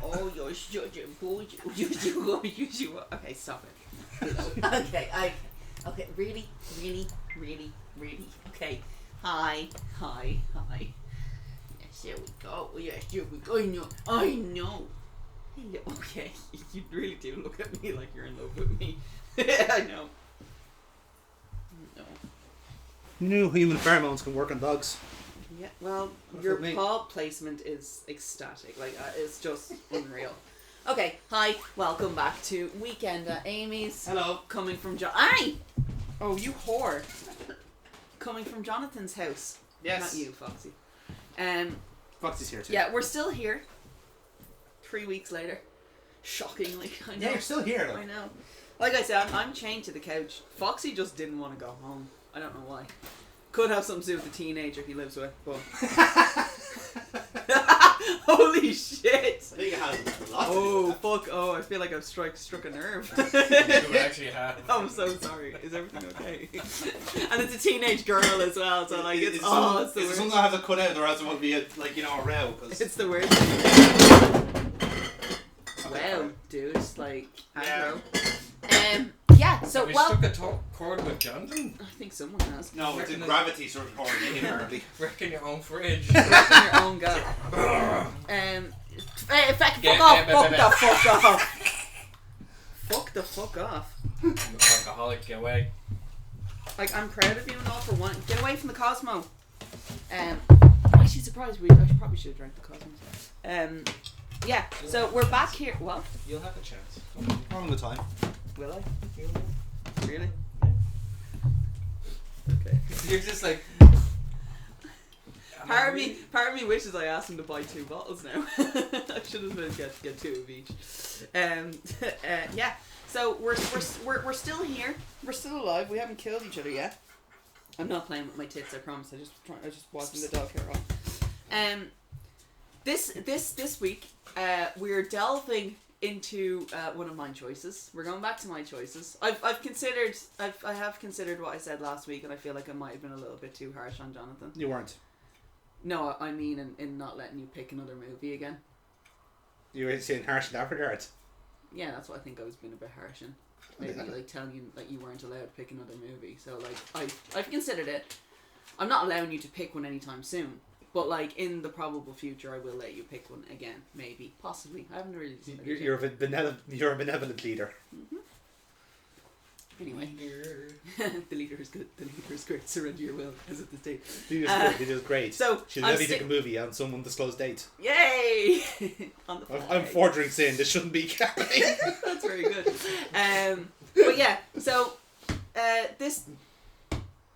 Oh, you're such a bullshit. Okay, stop it. Okay, really. Okay. Hi. Yes, there we go. I know. Okay, you really do look at me like you're in love with me. I know. No. New human pheromones can work on dogs. Yeah, well, your paw placement is ecstatic. Like, it's just unreal. Okay, hi, welcome back to Weekend at Amy's. Hello. Coming from Aye! Oh, you whore. Coming from Jonathan's house. Yes. Not you, Foxy. Foxy's here too. Yeah, we're still here. 3 weeks later. Shockingly, I know. Yeah, you're still here. I know. Like I said, I'm chained to the couch. Foxy just didn't want to go home. I don't know why. Could have something to do with the teenager he lives with, but... Holy shit! I think it has lots Oh, fuck. Oh, I feel like I've struck a nerve. You actually have. I'm so sorry. Is everything okay? And it's a teenage girl as well, so like, it's the worst. It's something I have to cut out, or else it won't be a row. It's the worst. Wow, dude, it's like, aggro. Yeah, so, Have we stuck a cord with Jonathan? I think someone has. No, it's a gravity sort of pouring in apparently. Wrecking your own fridge. Wrecking your own go. Fuck off. Fuck the fuck off. I'm an alcoholic, get away. Like, I'm proud of you and all for one. Get away from the Cosmo. I'm actually surprised I probably should have drank the Cosmo. Yeah, so we're back here. What? You'll have a chance. All the time. Will I? Really? Okay. You're just like... Part of me wishes I asked him to buy 2 bottles now. I should have been get 2 of each. Yeah. So we're still here. We're still alive. We haven't killed each other yet. I'm not playing with my tits. I promise. I just watching the dog hair off. This week we're delving into one of my choices. We're going back to my choices. I have considered what I said last week, and I feel like I might have been a little bit too harsh on Jonathan. You weren't. No, I mean in not letting you pick another movie again. You were saying harsh in that regard. Yeah, that's what I think I was being a bit harsh in. Maybe like telling you like you weren't allowed to pick another movie. So like I've considered it. I'm not allowing you to pick one anytime soon. But like in the probable future, I will let you pick one again, maybe, possibly. I haven't really decided. You're a benevolent leader. Mm-hmm. Anyway, the leader is good. The leader is great. Surrender your will, as at the state. Leader's great. So she'll never take a movie on some undisclosed date. Yay! On the fly. I'm 4 drinks in. This shouldn't be happening. That's very good. But yeah, so this.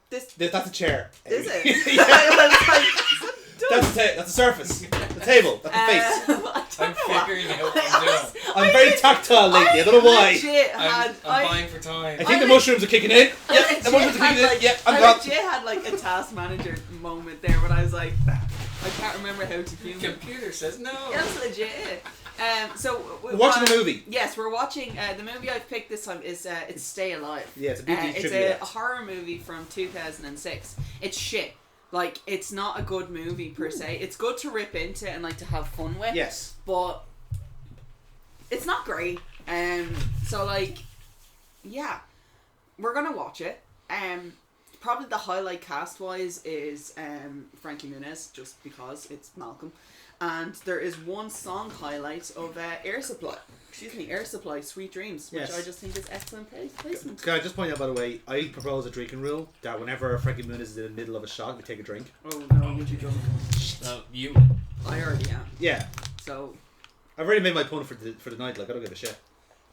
That's a chair. Is it? That's a surface. The table. That's the face. I'm figuring out what I'm doing. I'm very tactile lately. I don't know why. I'm buying for time. I think the mushrooms are kicking in. Yep, the mushrooms are kicking in. Yep, I'm gone. Jay had like a task manager moment there when I was like, I can't remember how to human. Computer says no. Yeah, that's legit. So we're watching a movie. Yes, we're watching. The movie I've picked this time is it's Stay Alive. Yeah, it's a beauty It's a horror movie from 2006. It's shit. Like, it's not a good movie per se. It's good to rip into and like to have fun with. Yes. But it's not great. So like, yeah, we're gonna watch it. Probably the highlight cast wise is Frankie Muniz, just because it's Malcolm. And there is one song highlight of Air Supply, Sweet Dreams, which yes. I just think is excellent placement. Can I just point out, by the way, I propose a drinking rule that whenever Frankie Muniz is in the middle of a shot, we take a drink. Oh no, you'll be drunk. You. I already am. Yeah. So. I've already made my pun for the night. Like, I don't give a shit.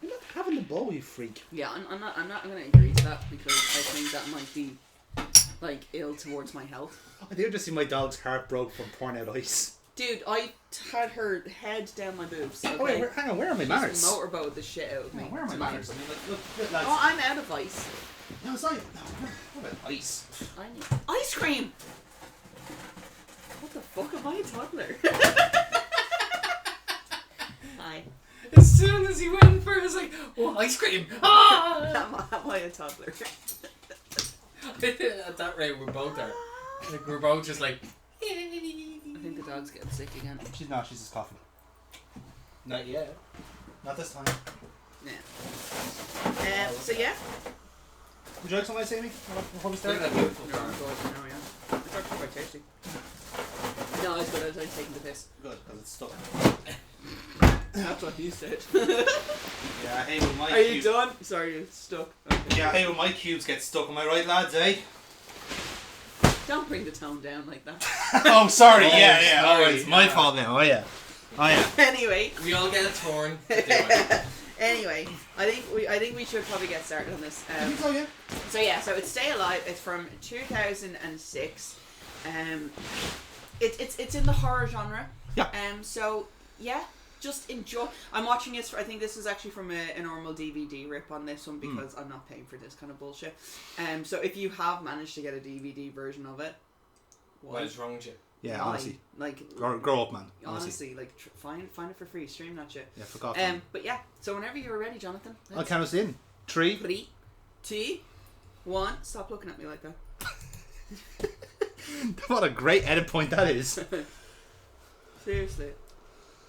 You're not having the bowl, you freak. Yeah, I'm not going to agree to that because I think that might be like ill towards my health. I did just see my dog's heart broke from pouring out ice. Dude, I had her head down my boobs. Okay? Oh wait, hang on, where are my manners? Motorboat the shit out of me. Where are my manners? I mean, look, lads. Oh, I'm out of ice. No, it's not. No, what about ice? I need ice cream. What the fuck? Am I a toddler? Hi. As soon as he went for it, I was like, oh, ice cream! Ah! Am I a toddler? At that rate, we both are. Like, we're both just like... I think the dog's getting sick again. She's not. She's just coughing. Not yet. Not this time. Yeah. So yeah. Would you like something, Amy? Before we Look start? at that beautiful No, car. no, yeah. It's actually quite tasty. No, it's good. I was like taking the piss. Good, because it's stuck. That's what you said. Yeah, hey, with my Are you cubes. done? Sorry, it's stuck. Okay. Yeah, hey, with my cubes get stuck. Am I right, lads, eh? Don't bring the tone down like that. Oh, sorry. Oh, Yeah, yeah. sorry. Alright, it's my fault now. Oh, yeah. Oh, yeah. Anyway. We all get a torn. Do it. Anyway, I think we should probably get started on this. Oh, yeah. So it's Stay Alive. It's from 2006. It's in the horror genre. Yeah. So yeah, just enjoy. I'm watching this. I think this is actually from a normal DVD rip on this one because I'm not paying for this kind of bullshit. So if you have managed to get a DVD version of it, What is wrong with you? Yeah, why? honestly. Like Grow up, man. honestly, like find it for free. Stream that shit. Yeah, fuck off. But yeah. So whenever you're ready, Jonathan. I'll count us in. 3. 3, 2, 1. Stop looking at me like that. What a great edit point that is. Seriously.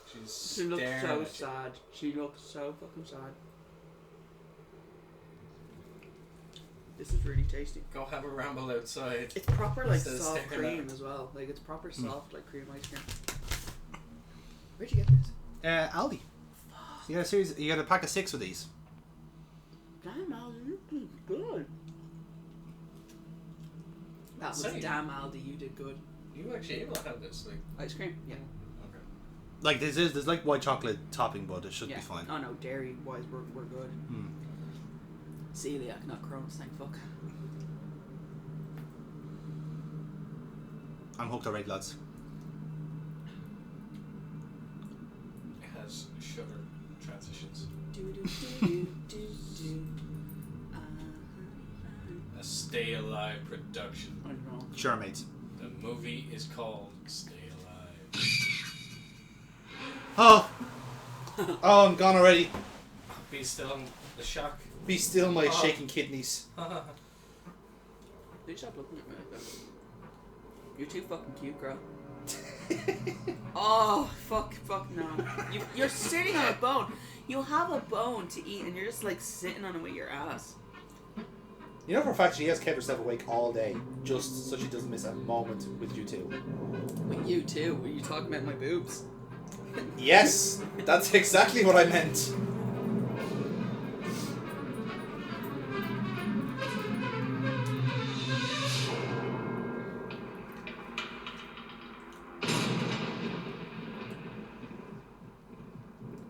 She's She looks staring so at you. sad. She looks so fucking sad. This is really tasty. Go have a ramble outside. It's proper like Instead of soft staring at cream it. as well. Like it's proper soft like cream ice cream. Where'd you get this? Aldi. You got a series. You got a pack of 6 with these. Damn, Aldi, this is good. That was Same. damn Aldi, you did good. You were actually able to have this, like. Ice cream, yeah. Okay. Like there's like white chocolate topping, but it should Yeah. be fine. Oh no, dairy wise we're good. Celiac, not Crohn's, thank fuck. I'm hooked already, lads. It has sugar transitions. Do do do do do. A Stay Alive production. I don't know. Sure, mates. The movie is called Stay Alive. Oh. Oh, I'm gone already. Be still in the shock. Be still, my Oh. shaking kidneys. Please stop looking at me like that. You're too fucking cute, girl. Oh, fuck no. You're sitting on a bone. You have a bone to eat and you're just like sitting on it with your ass. You know for a fact she has kept herself awake all day just so she doesn't miss a moment with you two. With you too. Were you talking about my boobs? Yes, that's exactly what I meant.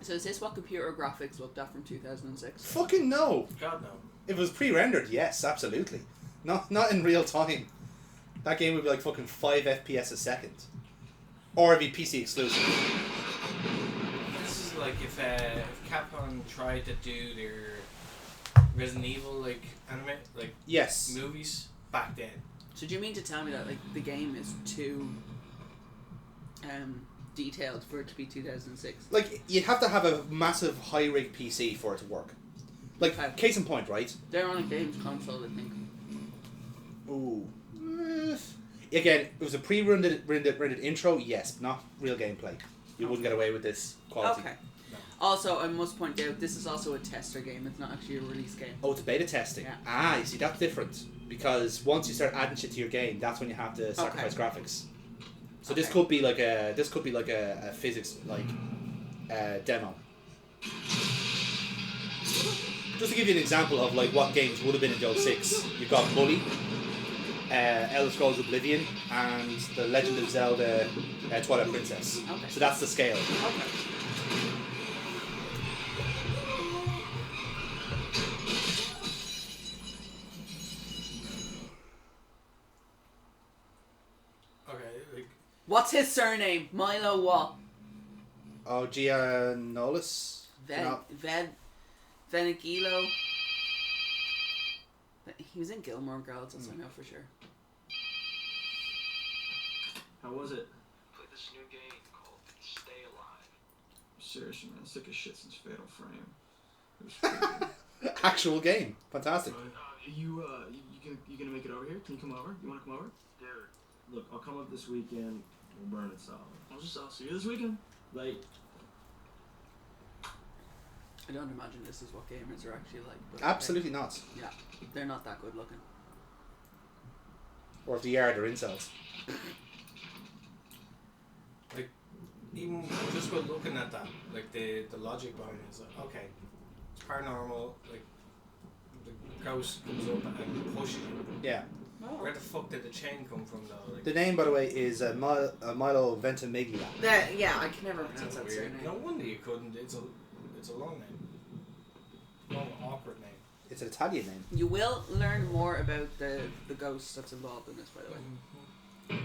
So is this what computer graphics looked at from 2006? Fucking no. God no. If it was pre-rendered, yes, absolutely. Not in real time. That game would be like fucking 5 FPS a second. Or it'd be PC exclusive. This is like if Capcom tried to do their Resident Evil like anime like Yes. movies back then. So do you mean to tell me that like the game is too detailed for it to be 2006? Like, you'd have to have a massive high-rig PC for it to work. Like, Okay. case in point, right? They're on a games console, I think. Ooh. Again, it was a pre-rendered intro, yes, but not real gameplay. You wouldn't get away with this quality. Okay. Also, I must point out, this is also a tester game. It's not actually a release game. Oh, it's beta testing. Yeah. Ah, you see, that's different. Because once you start adding shit to your game, that's when you have to sacrifice graphics. So this Okay. could be like a physics demo. Just to give you an example of like what games would have been in 06, you've got Bully, Elder Scrolls Oblivion, and The Legend of Zelda Twilight Princess. Okay. So that's the scale. Okay. Okay, like What's his surname? Milo what? Oh, Gianolis? Venigilo. He was in Gilmore Girls, that's I know for sure. How was it? Play this new game called Stay Alive. Seriously, man, sick as shit since Fatal Frame. It was pretty Actual game. Fantastic. you gonna make it over here? Can you come over? You wanna come over? Dude, Look, I'll come up this weekend. We'll burn it solid. I'll see you this weekend. Like, I don't imagine this is what gamers are actually like. But Absolutely not. Yeah, they're not that good looking. Or if they are, they're incels. Like, even just by looking at that, like the logic behind it is like, okay, it's paranormal, like the ghost comes up and pushes you. Yeah. Where the fuck did the chain come from though? Like, The name, by the way, is Milo Ventimiglia. Yeah, I can never pronounce that weird. surname. No wonder you couldn't. It's a long name. Long, awkward name. It's an Italian name. You will learn more about the ghost that's involved in this, by the way.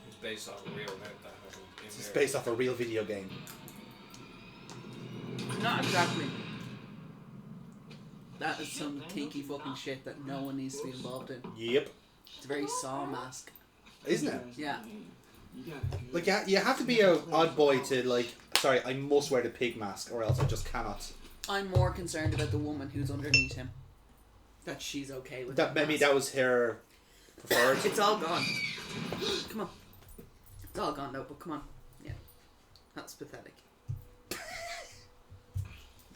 It's based off a real event that happened. It's based off a real video game. Not exactly. That is some kinky fucking shit that no one needs to be involved in. Yep. It's a very Saw-mask. Isn't it? Yeah. Like, you have to be a odd boy to, like, sorry, I must wear the pig mask or else I just cannot. I'm more concerned about the woman who's underneath him. That she's okay with That maybe that was her preferred. It's all gone. Come on. It's all gone though, but come on. Yeah. That's pathetic.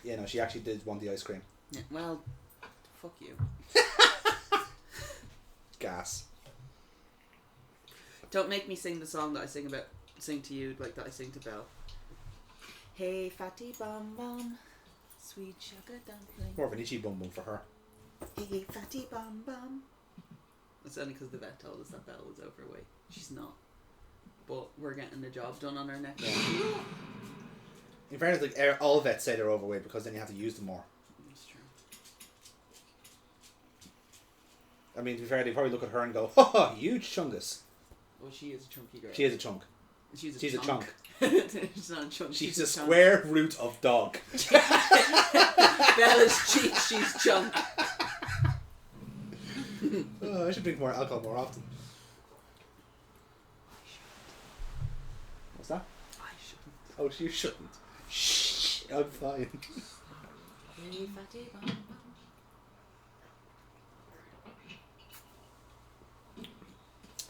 Yeah, no, she actually did want the ice cream. Yeah, well, fuck you. Gas. Don't make me sing the song that I sing to you, like that I sing to Belle. Hey, fatty bum bum, sweet sugar dumpling. More of an itchy bum bum for her. Hey, fatty bum bum. That's only because the vet told us that Belle was overweight. She's not. But we're getting the job done on her next. Yeah. In fairness, like all vets say they're overweight because then you have to use them more. That's true. I mean, to be fair, they probably look at her and go, "Ha, huge chungus." Well, she is a chunky girl. She is a chunk. She's a chunk. She's not a chunk. She's a a chunk. square root of dog. Bella's cheek, she's chunk. Oh, I should drink more alcohol more often. What's that? I shouldn't. Oh, you shouldn't. Shh, I'm fine. Hey, fatty bum bum.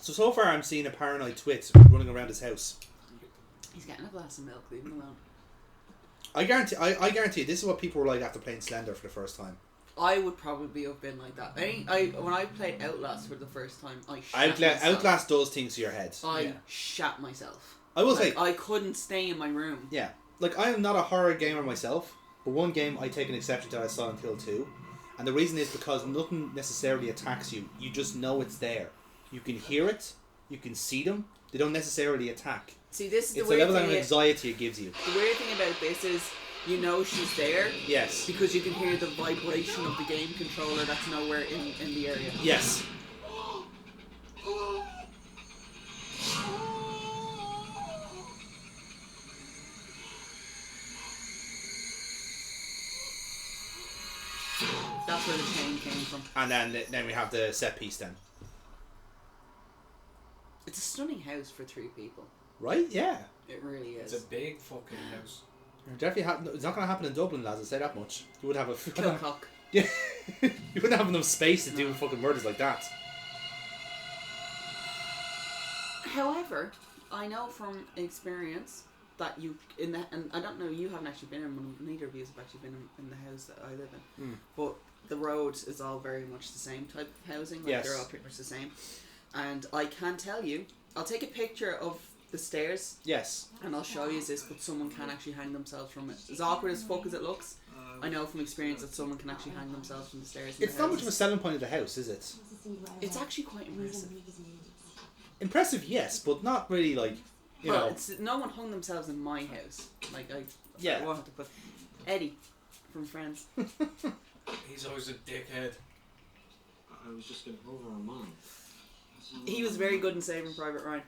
So far I'm seeing a paranoid twit running around his house. He's getting a glass of milk, leave him alone. I guarantee this is what people were like after playing Slender for the first time. I would probably have been like that. When I played Outlast for the first time, I shat myself. Outlast does things to your head. I shat myself. I will say, I couldn't stay in my room. yeah, like I am not a horror gamer myself, but one game I take an exception to is Silent Hill 2, and the reason is because nothing necessarily attacks you. You just know it's there. You can hear it. You can see them. They don't necessarily attack. See, this is It's the the weird level of thing. anxiety it gives you. The weird thing about this is, you know she's there Yes. because you can hear the vibration of the game controller that's nowhere in the area. Yes. That's where the chain came from. And then we have the set piece then. It's a stunning house for 3 people. Right? Yeah. It really is. It's a big fucking house. Definitely it's not going to happen in Dublin, lads. I'll say that much. You would have a Kilcock. Yeah. You wouldn't have enough space to do fucking murders like that. However, I know from experience that and I don't know, you haven't actually been in one. Neither of you have actually been in the house that I live in. But the road is all very much the same type of housing. Like Yes. they're all pretty much the same. And I can tell you, I'll take a picture of the stairs Yes. and I'll show you this, but someone can actually hang themselves from it. As awkward as fuck as it looks, I know from experience that someone can actually hang themselves from the stairs. It's not much of a selling point of the house, is it? It's actually quite impressive. Impressive, yes, but not really like, you Well, know. no one hung themselves in my house. Like I Yeah. wanted to put Eddie from Friends. He's always a dickhead. I was just getting over our mom. He was very good in Saving Private Ryan.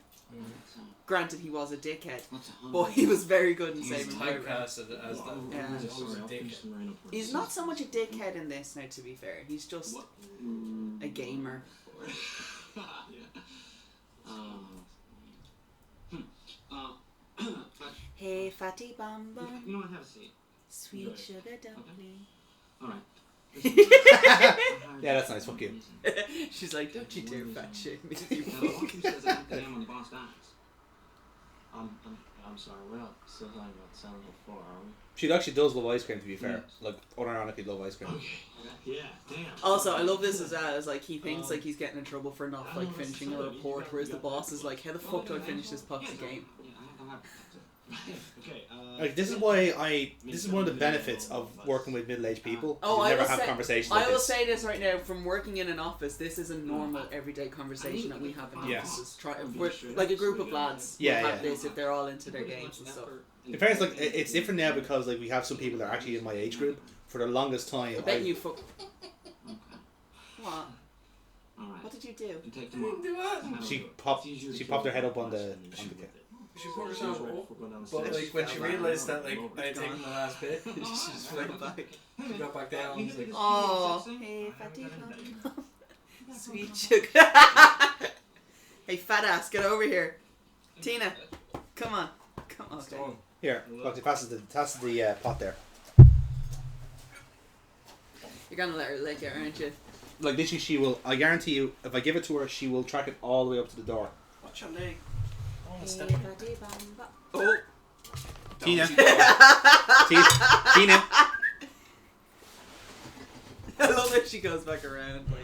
Granted, he was a dickhead, What's a but he was very good in He's Saving Private Ryan. typecasted as that. Yeah. He's always a dickhead. He's not so much a dickhead in this now, to be fair. He's just a gamer. Hey, fatty bum bum, You know what? Have a seat. sweet sugar dumpling. All right. Yeah, that's nice, fuck you. She's like, don't you dare fat shame me, you Now, fuck. Walker says I have to name on the boss dies. I'm sorry, we're not still talking about Silent Hill 4, are we? She actually does love ice cream, to be fair. Like, unironically love ice cream. Okay. Yeah, damn. Also, I love this as well, as like he thinks like he's getting in trouble for not like finishing a report, whereas the boss is like, how the fuck do I finish this puppy game? Okay, Like, this is why this is one of the benefits of working with middle-aged people. Oh, you I never will have say, conversations like I will this. say this right now, from working in an office, this is a normal, everyday conversation that we have in Yeah. offices. We're, like a group of lads Yeah, will have yeah. this if they're all into their games and stuff. In fairness, like, it's different now because like we have some people that are actually in my age group. For the longest time, I bet you fuck. What? Alright. What did you do? You take them off. Do what? she popped her head up on the She put herself up, but like when she realised that like I had taken the last bit, she just flipped back. She got back down and was like, Oh, hey, fatty come. Sweet sugar. Hey, fat ass, get over here. Tina, come on. Come on. it's done. Here, look, passes the pot there. You're gonna let her lick it, aren't you? Like literally, she will. I guarantee you, if I give it to her, she will track it all the way up to the door. Watch your leg. Oh, Hey, step. fatty bamba. Oh. Tina. Don't Tina. I love that she goes back around. Like,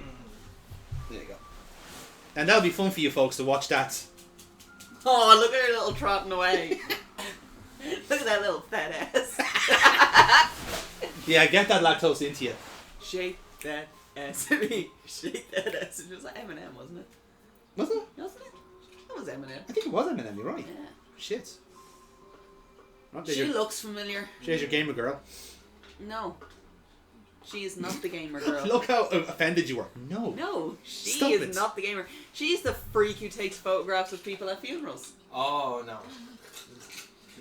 There you go. And that'll be fun for you folks to watch that. oh, look at her little trotting away. Look at that little fat ass. Yeah, get that lactose into you. Shake that ass at me. Shake that ass. It was like Eminem, wasn't it? Wasn't it? Wasn't it? That was Eminem. I think it was Eminem. You're right. Yeah. Shit. Right, She looks familiar. there's your gamer girl. No. She is not the gamer girl. Look how offended you were. No. No, she Stop is it. not the gamer. She's the freak who takes photographs of people at funerals. Oh no.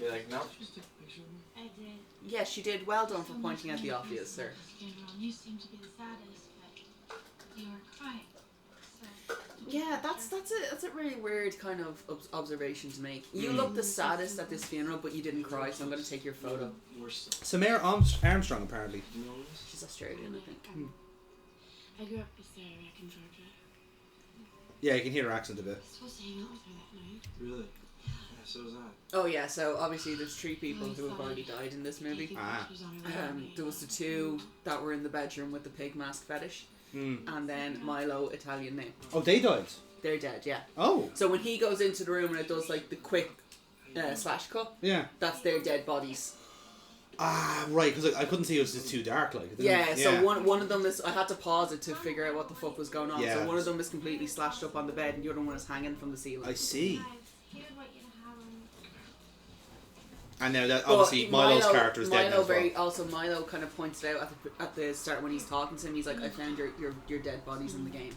Be like no. I did. Yes, she did. Well done for pointing out the obvious, sir. You seem to be the saddest, but you were crying. So Yeah, that's a really weird kind of observation to make. You look the saddest at this funeral, but you didn't cry, so I'm going to take your photo. Samara Armstrong, apparently. She's Australian, I think. I grew up with Sarah back in Georgia. Yeah, you can hear her accent a I bit. was supposed to hang out with her that night. Really? Yeah, so was I. Oh yeah, so obviously there's 3 people who have already died in this movie. Ah. There was the 2 that were in the bedroom with the pig mask fetish, and then Milo, Italian name. Oh, they died. They're dead, yeah. Oh. So when he goes into the room and it does like the quick slash cut, Yeah. that's their dead bodies. Ah, right, because I couldn't see it was just too dark. Like. It didn't- Yeah, so one of them is, I had to pause it to figure out what the fuck was going on. Yeah. So one of them is completely slashed up on the bed and the other one is hanging from the ceiling. I see. Guys, here's what you have. And now that Well, obviously Milo's character is dead now as well. Also, Milo kind of points it out at the start when he's talking to him. He's like, I found your dead bodies in the game.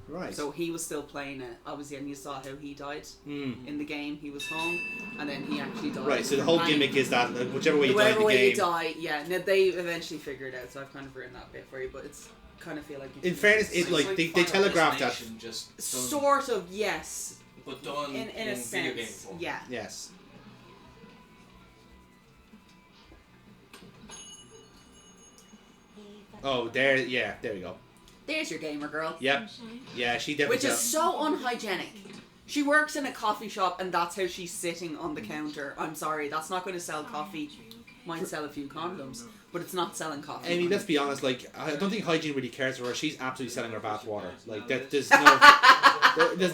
Right. So he was still playing it, obviously, and you saw how he died Mm. in the game. He was hung, and then he actually died. Right, so the whole And gimmick is that whichever way you die in whatever the way game. you die, yeah. Now they eventually figure it out, so I've kind of written that bit for you, but it's kind of feel like In fairness, it like they telegraphed that. Just done, sort of, yes, but done in a video game sense, form. yeah. Yes. Oh, there. Yeah, there we go. There's your gamer girl. Yep. Yeah, she definitely. Which is so unhygienic. She works in a coffee shop and that's how she's sitting on the counter. I'm sorry, that's not going to sell coffee. Might sell a few condoms, but it's not selling coffee. I mean, let's be honest. Like, I don't think hygiene really cares for her. She's absolutely selling her bath water. Like, there's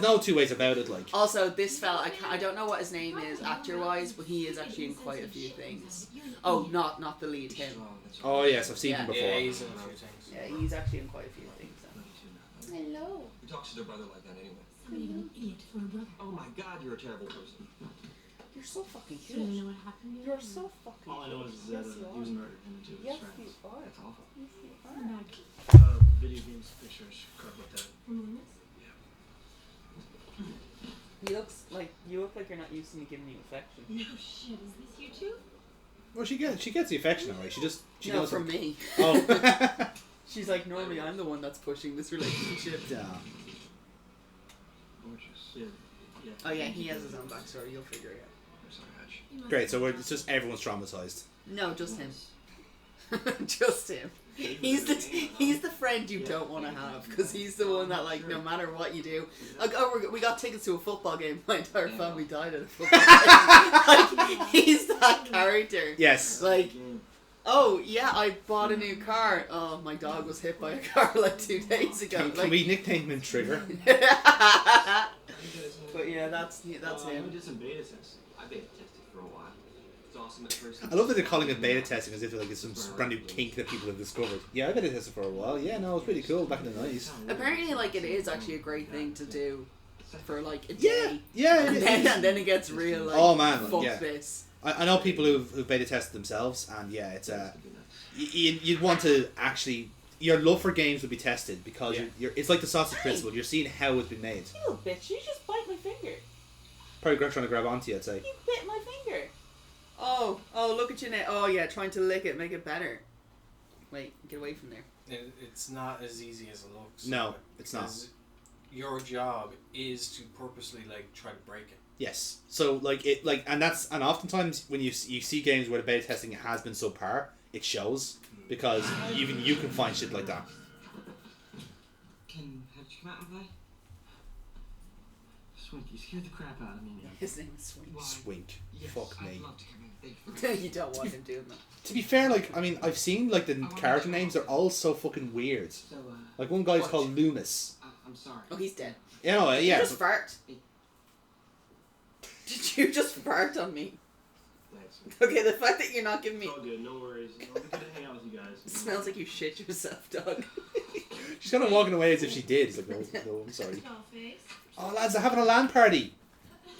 no 2 ways about it. Like, Also, this fella, I don't know what his name is actor-wise, but he is actually in quite a few things. Oh, not the lead, him. oh yes, I've seen Yeah. him before. Yeah, he's in a few things. Yeah, he's actually in quite a few things. So. Hello. Who talks to their brother like that anyway? Somebody an idiot for a brother. Oh my god, you're a terrible person. You're so fucking You don't cute. know what happened yet? You're so fucking All I know is cute. that Yes, you he was are. murdered and two of his Yes, friends. you are. That's awful. Yes, you are. I'm not. Video games, pictures, crap like that. You look like you're not used to me giving you affection. No shit, is this you two? Well, she gets the affection alright. She No, knows from it. me. Oh. She's like, normally I'm the one that's pushing this relationship. Yeah. Gorgeous. Yeah. Yeah. Oh yeah, he has his own backstory. You'll figure it out. I'm sorry, Hatch. You must Great. So it's just everyone's traumatized. No, just him. Just him. He's the friend you don't want to have because he's the one that like no matter what you do. Like, oh, we got tickets to a football game. My entire family died at a football game. Like he's that character. Yes. Like, oh yeah, I bought a new car. Oh, my dog was hit by a car like 2 days ago. Can we nickname him Trigger? But yeah, that's We him. did some beta testing. I beta tested for a while. It's awesome at first. I love that they're calling it beta testing as if like it's some brand new kink that people have discovered. Yeah, I beta tested for a while. Yeah, no, it was pretty cool back in the 90s. Apparently, like it is actually a great thing to do for like a Yeah, day. yeah, it And is. then it gets real like, Oh, man, fuck yeah. this. I know people who've beta tested themselves, and yeah, it's you'd want to actually your love for games would be tested because you're it's like the sausage principle. You're seeing how it's been made. You little bitch, you just bite my finger. Probably trying to grab onto you, I'd say. You bit my finger. Oh, look at you now. Oh yeah, trying to lick it, make it better. Wait, get away from there. It's not as easy as it looks. No, it's not. Because your job is to purposely like try to break it. Yes. So like and oftentimes when you see games where the beta testing has been subpar, it shows because even you can find shit like that. Have you come out and play? Swink, you scared the crap out of me. His name is Swing. Swink. Yes, Fuck me. I'd love to come in. You don't want him doing that. To be fair, like I mean, I've seen like the character names are all so fucking weird. So, Like one guy's called Loomis. I'm sorry. Oh, he's dead. You know, Did you yeah. just fart? Did you just fart on me? Thanks. Okay, the fact that you're not giving me... It's all good, no worries. I'll be good to hang out with you guys. It smells like you shit yourself, dog. She's kind of walking away as if she did. It's like, no, I'm sorry. Dollface. Oh, lads, they're having a LAN party.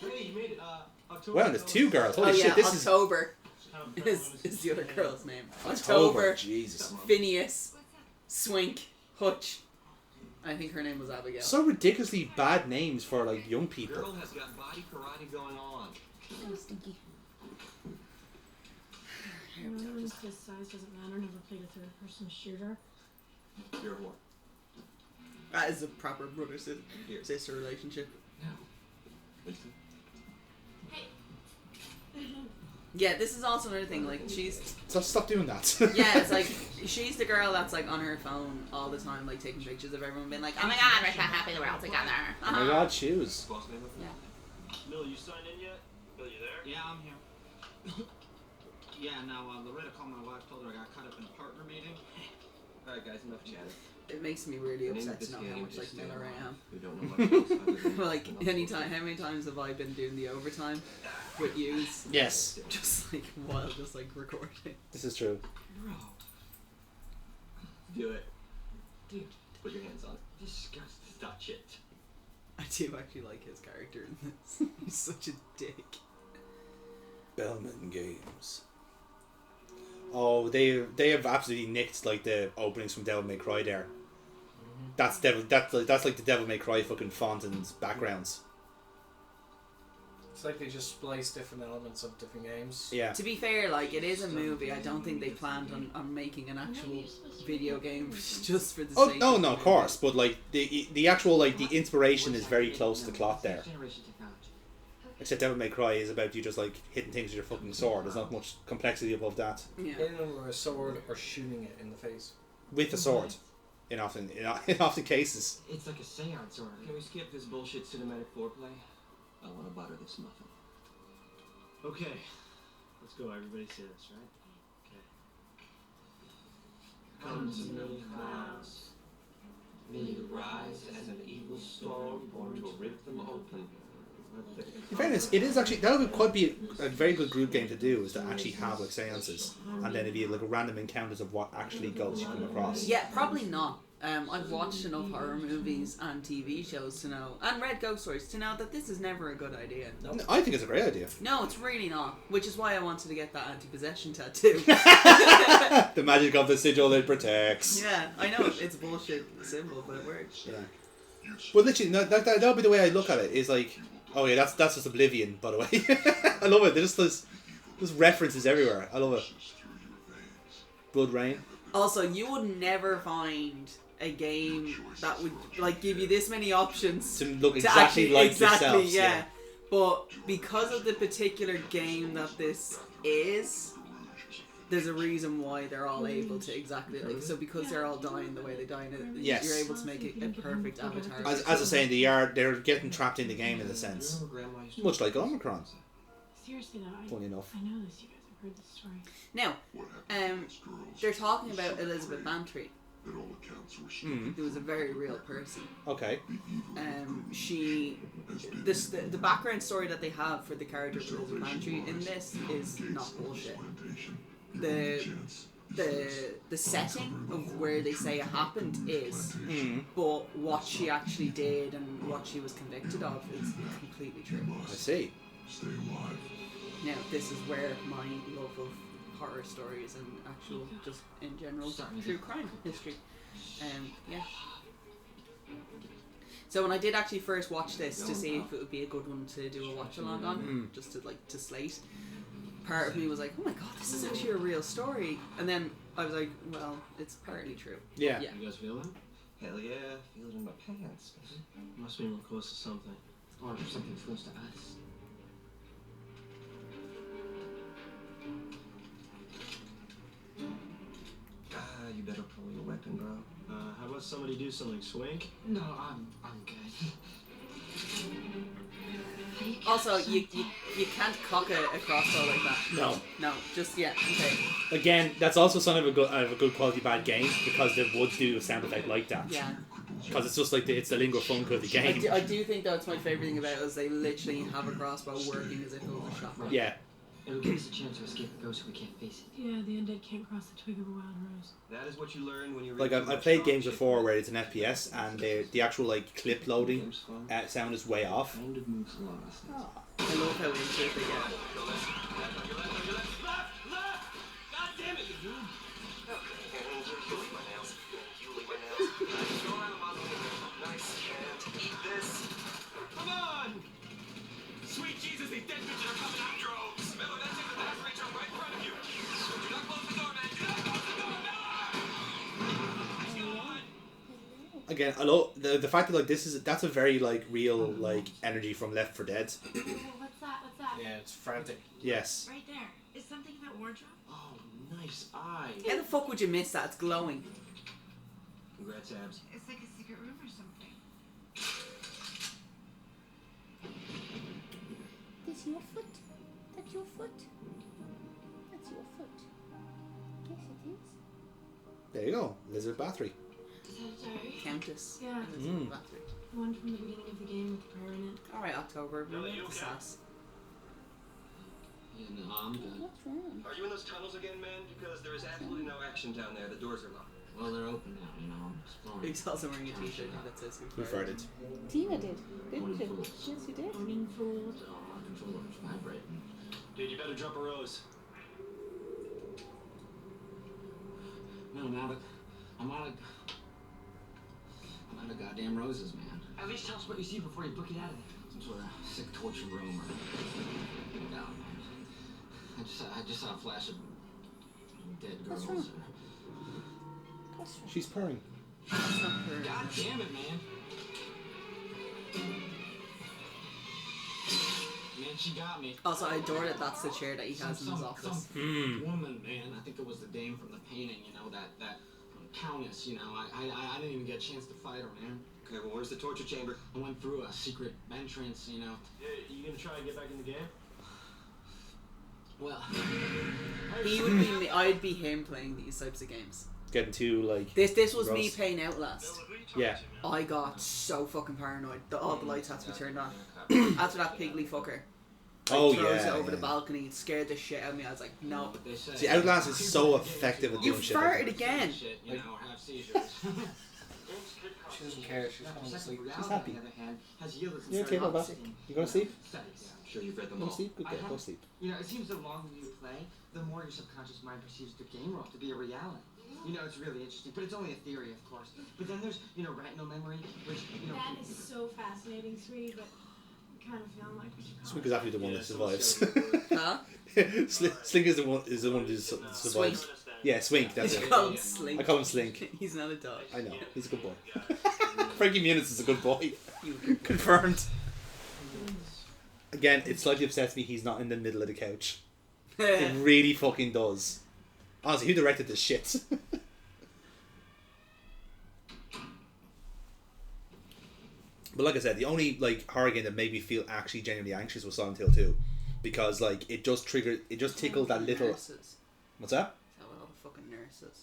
Hey, you made it. October. Wow, there's 2 girls. Holy Oh yeah, shit, this is... October is the other girl's name. October, Jesus. Phineas, Swink, Hutch. I think her name was Abigail. So ridiculously bad names for like young people. Girl has got body karate going on. Oh, stinky. His size doesn't matter. Never played a third-person shooter. You're a whore. That is a proper brother-sister relationship. Winston. Yeah, this is also another thing. Like she's So stop doing that. yeah, it's like she's the girl that's like on her phone all the time, like taking pictures of everyone, being like, "Oh my god, we're so happy we're all together." Oh my god, shoes. Boss name? Yeah. Bill, you signed in yet? Bill, you there? Yeah, I'm here. Yeah, now Loretta called my wife, told her I got caught up in a partner meeting. Alright guys, enough chatting. It makes me really The name upset of this to know game how much is like Stay Miller I Alive. am. We don't know much else other than Like enough anytime, how many times have I been doing the overtime with yous? Yes, Just like while just like recording. this is true. Bro. Do it. Dude, put your hands on it. Disgusting. Touch it. I do actually like his character in this. He's such a dick. Bellman Games. Oh, they have absolutely nicked like the openings from Devil May Cry there. That's like the Devil May Cry fucking font and backgrounds. It's like they just splice different elements of different games. Yeah. To be fair, like it is a movie. I don't think they planned on making an actual video game just for the Oh sake. no, of no, the of movie. course, but like the actual like the inspiration is very close to the plot there. Generation technology. Except Devil May Cry is about you just like hitting things with your fucking sword. There's not much complexity above that. Yeah. Hitting them with a sword or shooting it in the face. With a sword, in often cases. It's like a seance order. Can we skip this bullshit cinematic foreplay? I want to butter this muffin. Okay, let's go. Everybody say this, right? Okay. Come to me, clouds. May you rise as an evil storm, born to rip them open. In fairness, it is actually that would quite be a very good group game to do. Is to actually have like seances, and then it'd be like a random encounters of what actually ghosts you come across. Yeah, probably not. I've watched enough horror movies and TV shows to know, and read ghost stories to know that this is never a good idea. No, I think it's a great idea. No, it's really not. Which is why I wanted to get that anti-possession tattoo. The magic of the sigil it protects. Yeah, I know it's a bullshit symbol, but it works. Yeah. Well, literally, no, that'll be the way I look at it. Is like, oh yeah, that's just Oblivion, by the way. I love it. There's references everywhere. I love it. Blood Rain. Also, you would never find a game that would like give you this many options To look to exactly actually, like exactly, yourselves. yeah. But because of the particular game that this is, there's a reason why they're all able to exactly like so because they're all dying the way they die. Yes. You're able to make it a perfect avatar. As I was saying, they're getting trapped in the game in a sense, much like Omicron. Seriously though, Funny enough. I know this. You guys have heard this story. Now, they're talking about Elizabeth Bantry, who was a very real person. Okay. The background story that they have for the character of Elizabeth Bantry in this is not bullshit. The setting of where they say it happened is, but what she actually did and what she was convicted of is completely true. I see. Now, this is where my love of horror stories and actual, just in general, true crime history. Yeah. So when I did actually first watch this to see if it would be a good one to do a watch along on, just to slate, part of me was like, oh my god, this is actually a real story. And then I was like, well, it's partly true. Yeah. You guys feel that? Hell yeah, feel it in my pants. Must be real close to something. Or for something close to us. You better pull your weapon, bro. How about somebody do something? Swink? No, I'm good. Also, you can't cock a crossbow like that. No, just okay. Again, that's also sign of a good quality bad game because they would do a sound effect like that. Yeah. Because it's just like it's the lingua franca of the game. I do think though it's my favourite thing about it is they literally have a crossbow working as if it was a shotgun. Yeah. It'll give us a chance to escape the ghost so we can't face it. Yeah, the undead can't cross the twig of a wild rose. That is what you learn when you Like I've played games before where it's an FPS and the actual like clip loading sound is way off. Kind of moves along us. I love how into it they get. God damn it, you dude! You lick my nails. You lick my nails. Nice. And eat this. Come on! Sweet Jesus, these dead bitches are coming out droves. Remember, that's in the back reach right in front of you. Do not close the door, man. Do not close the door, no! Again, I love the fact that like that's a very like real like energy from Left 4 Dead. What's that? What's that? Yeah, it's frantic. Yes. Right there. Is something about wardrobe? Oh, nice eye. How the fuck would you miss that? It's glowing. Congrats, Abs. It's like a secret room or something. That's your foot. That's your foot. That's your foot. Yes, it is. There you go, Elizabeth Bathory. Sagittarius? Countess. Yeah. Elizabeth Bathory. The one from the beginning of the game with the prayer in it. Alright, October. We love the sass. Yeah, no, I'm good. What's wrong? Are you in those tunnels again, man? Because there is absolutely no action down there. The doors are locked. Well, they're open now, you know. I'm exploring. He's also wearing a t-shirt that says Who farted? Tina did. Didn't you? Wonderful. Yes, you did. Morning food. Oh, our controller's vibrating. Dude, you better drop a rose. No, now that I'm out of goddamn roses, man. At least tell us what you see before you book it out of there. Some sort of sick torture room or... No, man. I just saw a flash of dead girls. What's wrong? What's wrong? She's purring. That's not her. God damn it, man. Man, she got me. Also, I adore that that's the chair that he has in his office. Some woman, man. I think it was the dame from the painting, you know, that countess, you know. I didn't even get a chance to fight her, man. Okay, well, where's the torture chamber? I went through a secret entrance, you know. Yeah, you gonna try and get back in the game? Well, He would be me. I'd be him playing these types of games. Getting too like This was me gross. playing Outlast. Yeah. I got so fucking paranoid. All the lights had to be turned on. After that pigly fucker. Oh, throws yeah, it over the yeah. balcony. It scared the shit out of me. I was like, no. but they say... See, Outlast is so effective at You doing shit. farted again. Shit, you know, or have seizures. She doesn't care. She's falling asleep. She's happy. On the other hand, has yielded You some okay, sort of Baba? upsetting, You gonna sleep? studies. I'm sure you've read them Go all. sleep? Good I girl, go have- sleep. You know, it seems the longer you play, the more your subconscious mind perceives the game world to be a reality. You know, it's really interesting, but it's only a theory, of course. But then there's, you know, retinal memory, which, you know... That is so fascinating, sweetie, but I kind of feeling like we should call Swink is actually the one that survives. Huh? Slink is the one who survives. Yeah, Swink. That's You it. call him Slink. I call him Slink. He's not a dog. I know. He's a good boy. Frankie Muniz is a good boy. You Confirmed. Again, it slightly upsets me he's not in the middle of the couch. It really fucking does. Honestly, who directed this shit? But like I said, the only like horror game that made me feel actually genuinely anxious was Silent Hill 2, because like it just tickled that little. Nurses. What's that? Is that with all the fucking nurses?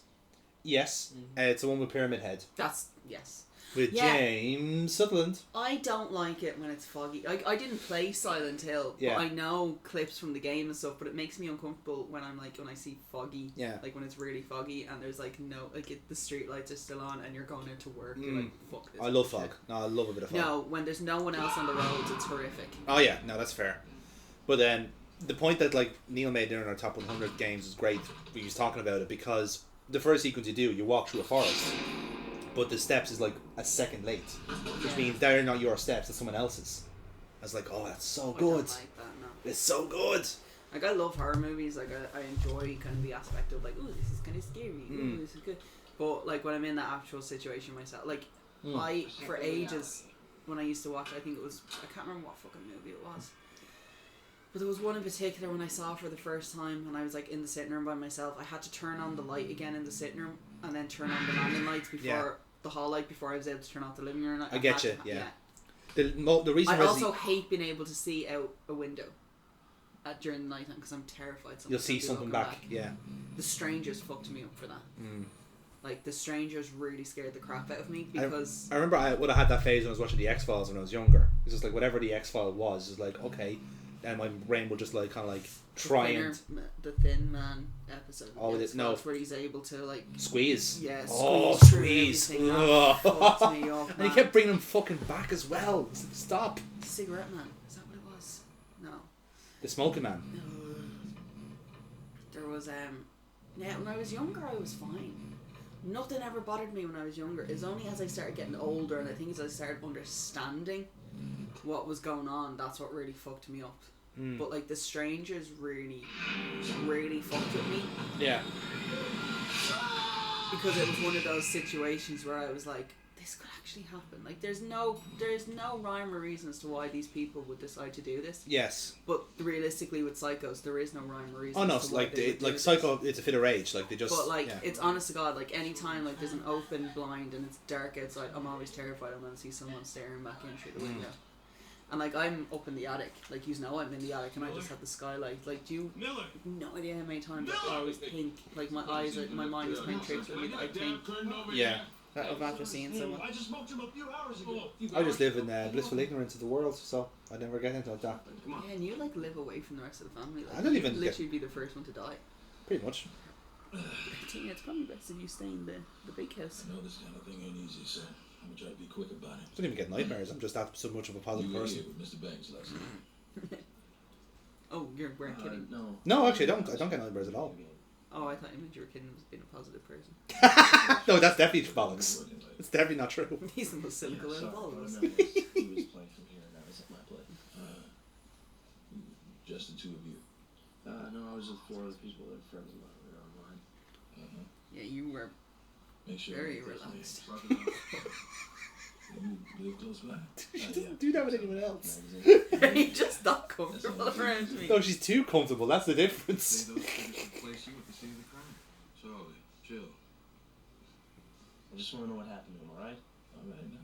Yes, it's the one with Pyramid Head That's yes. with Yeah. James Sutherland. I don't like it when it's foggy. I didn't play Silent Hill, Yeah. but I know clips from the game and stuff. But it makes me uncomfortable when when I see foggy. Yeah. Like when it's really foggy and there's like the street lights are still on and you're going out to work. You're like, fuck this. I love fog. No, I love a bit of fog. No, when there's no one else on the roads, it's horrific. Oh yeah, no, that's fair. But then the point that like Neil made there in our top 100 games is great. We was talking about it because the first sequence you walk through a forest, but the steps is like a second late, which means they're not your steps, it's someone else's. I was like, oh, that's so I good. don't like that, no. It's so good. Like I love horror movies. Like I enjoy kind of the aspect of like, oh, this is kind of scary. Ooh, this is good. But like when I'm in that actual situation myself, like I for ages when I used to watch, I think it was I can't remember what fucking movie it was. But there was one in particular when I saw it for the first time and I was like in the sitting room by myself. I had to turn on the light again in the sitting room and then turn on the landing lights before the hall light before I was able to turn off the living room. I get you, yeah. The reason I also hate being able to see out a window during the night time because I'm terrified. you'll see something back. Yeah. The Strangers fucked me up for that. Like The Strangers really scared the crap out of me because I remember I had that phase when I was watching the X-Files when I was younger. It's just like whatever the X-File was, it's like okay. And my brain will just like kind of like try and the Thin Man episode. Oh, no, where he's able to like squeeze. Yeah, squeeze. Through everything. That fucked me up, and he kept bringing him fucking back as well. Stop. Cigarette Man. Is that what it was? No. The Smoking Man. There was yeah. When I was younger, I was fine. Nothing ever bothered me when I was younger. It's only as I started getting older, and I think as I started understanding what was going on, that's what really fucked me up. But like The Strangers really fucked with me. Yeah. Because it was one of those situations where I was like, this could actually happen. Like there's no rhyme or reason as to why these people would decide to do this. Yes. But realistically with Psychos, there is no rhyme or reason. Oh no, it's like Psycho, it's a fit of rage. Like they just. But like it's honest to God, like anytime like there's an open blind and it's dark outside, I'm always terrified I'm gonna see someone staring back in through the window. And like I'm up in the attic, like you know I'm in the attic and I just have the skylight. Like do you no idea how many times I always think like my mind is playing tricks with me that I think of after seeing someone. I just smoked him a few hours ago. I just live in blissful ignorance of the world, so I never get into like that. Yeah, and you like live away from the rest of the family. Like, I don't even literally be the first one to die. Pretty much. Tina, it's probably best if you stay in the big house. I know this kind of thing ain't easy, so I'm gonna try to be quick about it. I don't even get nightmares. I'm just that so much of a positive person. With Mr. Banks last night. Oh, you weren't kidding? No. No, actually, I don't get nightmares at all. Oh, I thought you meant you were kidding. Was being a positive person. No, that's definitely bollocks. It's definitely not true. He's the most cynical out of all of us. He was playing from here, and I was at my place. Just the two of you. No, I was with 4 other people that are friends of mine. We were online. Yeah, you were Make sure very relaxed. You live close by. She doesn't do that with anyone else. He's just not comfortable around me. No, she's too comfortable. That's the difference. Say those figures replace you with the scene of the crime. Charlie, chill. I just want to know what happened to him, alright? Alright now.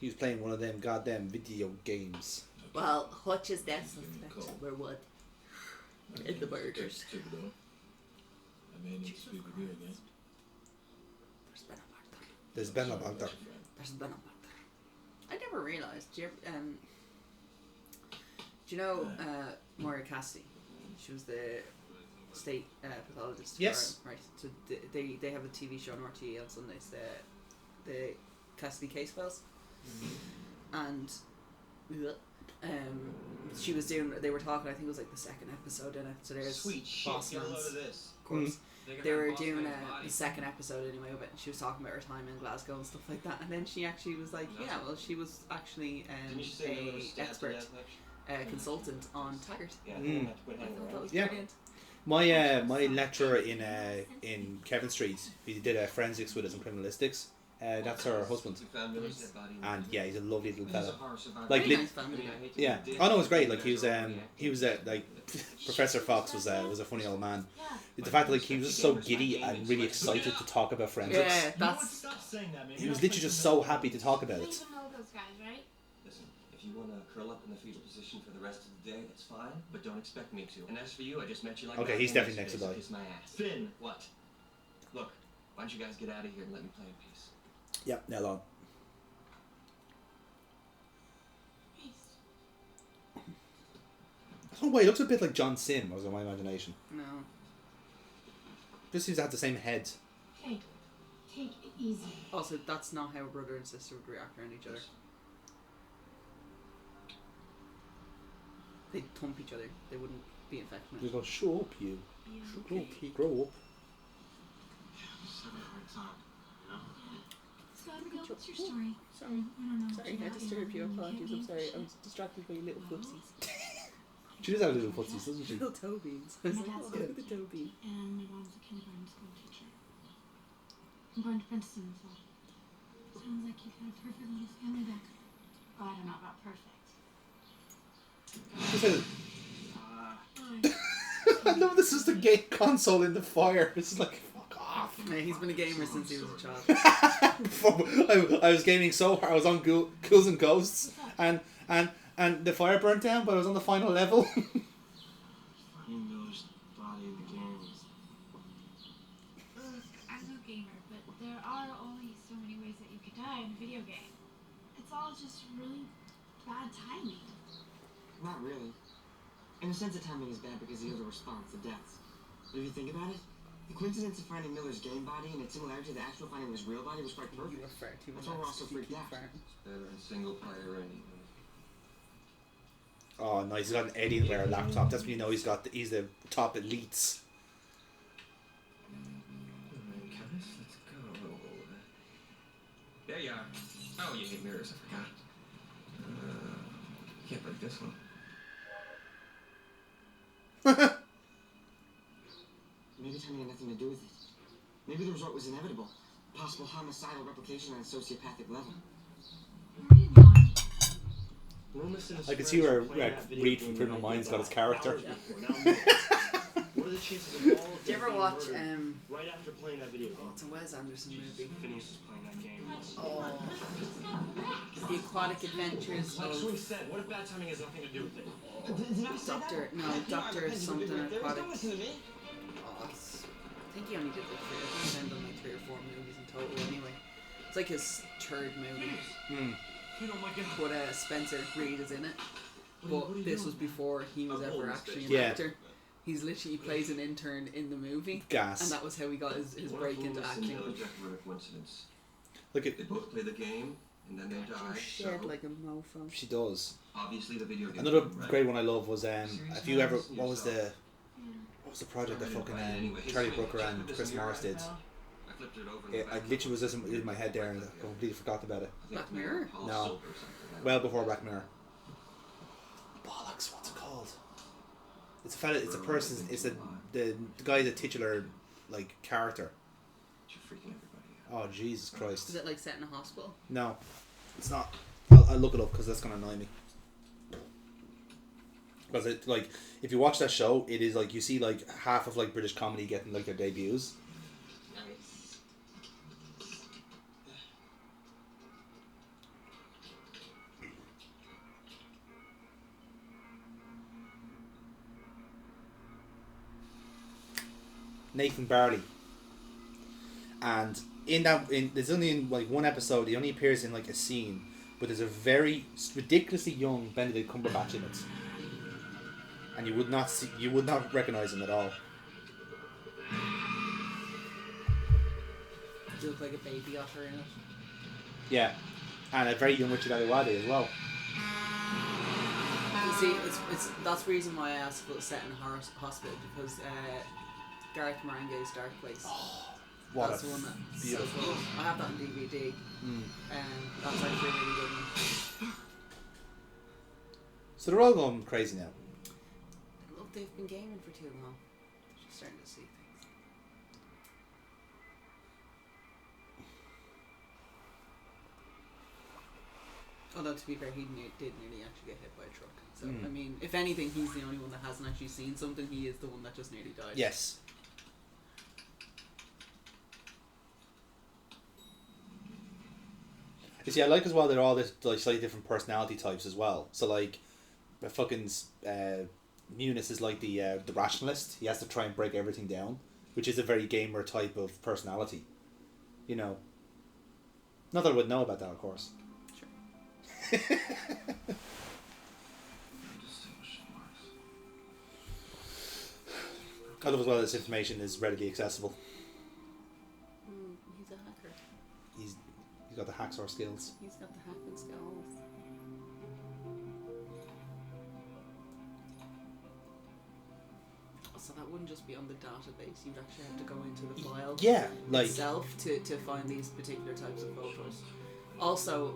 He was playing one of them goddamn video games. Well, Hutch is that suspect. We're what? In the murders. Tip it off. I may need to speak with you again. There's been a murder. There's been a murder. There's been a murder. I never realised. Do you know Moira Cassidy? She was the state pathologist. Yes. Right. So they have a TV show on RTE on Sundays. The Cassidy Case Files. And she was doing. They were talking. I think it was like the second episode in it. So there's Sweet shit, Boss get a load Man's, of this. of course. They were doing the second episode anyway of it, and she was talking about her time in Glasgow and stuff like that. And then she actually was like, "Yeah, well, she was actually a expert consultant on Taggart." Yeah, I thought that was brilliant. My lecturer in Kevin Street, he did forensics with us in criminalistics. That's her husband. You found Miller's dead body. And yeah, he's a lovely little He's a fella. horror survivor. Like, Very nice family. Yeah. Oh no, it was great. Like he was like Professor Fox was a funny old man. The fact that like he was just so giddy and really excited to talk about forensics. Yeah, that's Stop saying that, man. He was literally just so happy to talk about You it. don't even know those guys, right? Listen, if you want to curl up in the fetal position for the rest of the day, that's fine, but don't expect me to. And as for you, I just met you like Okay, he's nothing. definitely next to Kiss- die. Kiss my ass. Finn. What? Look, why don't you guys get out of here and let me play in peace? Yep, nail on. Priest. I don't know why, he looks a bit like John Sim, was in my imagination. no. Just seems to have the same head. Hey, take it easy. Also, that's not how a brother and sister would react around each other. They'd thump each other. They wouldn't be He affectionate. goes, shut up, you. You Grow up. Grow up. Just having a hard time, you know? So, Abigail, what's your story? Sorry. I don't know. Sorry, I disturbed you. Apologies. I'm sorry. I was distracted by your little footsies. She does have little footsies, doesn't she? Little toe beans. I was My like, dad's oh, good. look at the toe bean. And my mom's a kindergarten school teacher. I'm going to Princeton, so sounds like you've got a perfect little family back. Oh, I don't know about perfect. She said, Oh, I love this is the game console in the fire. This is like, fuck off. Yeah, he's been a gamer since he was a child. I was gaming so hard. I was on Ghouls and Ghosts, and the fire burnt down, but I was on the final level. Finding Miller's body in the game is... look, I'm no gamer, but there are only so many ways that you could die in a video game. It's all just really bad timing. Not really. In a sense, the timing is bad because of the other response, the deaths. But if you think about it, the coincidence of finding Miller's game body and its similarity to the actual finding of his real body was quite You perfect. were far too That's why we're all so freaked out. Better in single player anyway. Oh, nice. He's got an Alienware laptop. That's when you know he's the top elites. Alright, guys, let's go. There you are. Oh, you hate mirrors, I forgot. Can't break this one. Maybe timing had nothing to do with it. Maybe the result was inevitable. Possible homicidal replication on a sociopathic level. Where are you going? I could see where Reed from Criminal Minds got his character. What are the chances of all of Did you ever watch right after playing that video game? it's a Wes Anderson movie. Phineas is playing that game. Oh, The Aquatic Adventures Like of Swing said, what if bad timing has nothing to do with it? Did I say Doctor. No, Doctor something Aquatic. Oh, I think he only did like three. I think he's done like 3 or 4 movies in total. Anyway, it's like his 3rd movie. Oh my god. But Spencer Reed is in it. But this was before he was ever actually an Yeah. actor. He's literally he plays an intern in the movie, and Gas. that was how he got his break into acting. A coincidence. Look at They both play the game, and then they die. Shed So like a mofo. she does. obviously the video game. Another right? great one I love was if you ever what was the project that fucking Charlie Brooker and Chris Morris did. I flipped it over. I literally was listening in my head there and I completely forgot about it. Black Mirror? No. Well before Black Mirror. Bollocks, what's it called? It's a fella. It's a person. It's the guy's a titular like character. You're freaking everybody out. Oh Jesus Christ! Is it like set in a hospital? No, it's not. I'll look it up because that's gonna annoy me. Because it like if you watch that show, it is like you see like half of like British comedy getting like their debuts. Nathan Barley. And there's only in like one episode he only appears in like a scene, but there's a very ridiculously young Benedict Cumberbatch in it, and you would not recognize him at all. You look like a baby otter in it. Yeah, and a very young Richard Ayoade as well. You see, it's that's the reason why I asked if it was set in a hospital because Gareth Marenghi's Dark Place. What That's a the one that's so beautiful. cool. I have that on DVD. That's actually a really good one. So they're all going crazy now. Look, they've been gaming for too long. They're just starting to see things. Although to be fair, he did nearly actually get hit by a truck. So I mean, if anything, he's the only one that hasn't actually seen something. He is the one that just nearly died. Yes. You see, I like as well they're all this like slightly different personality types as well. So like, the fucking Muniz is like the rationalist. He has to try and break everything down, which is a very gamer type of personality. You know. Not that I would know about that, of course. Sure. I love as well this information is readily accessible. He's a hacker. He's got the hacksaw skills. He's got the hacking skills. So that wouldn't just be on the database. You'd actually have to go into the file itself to find these particular types of photos. Also,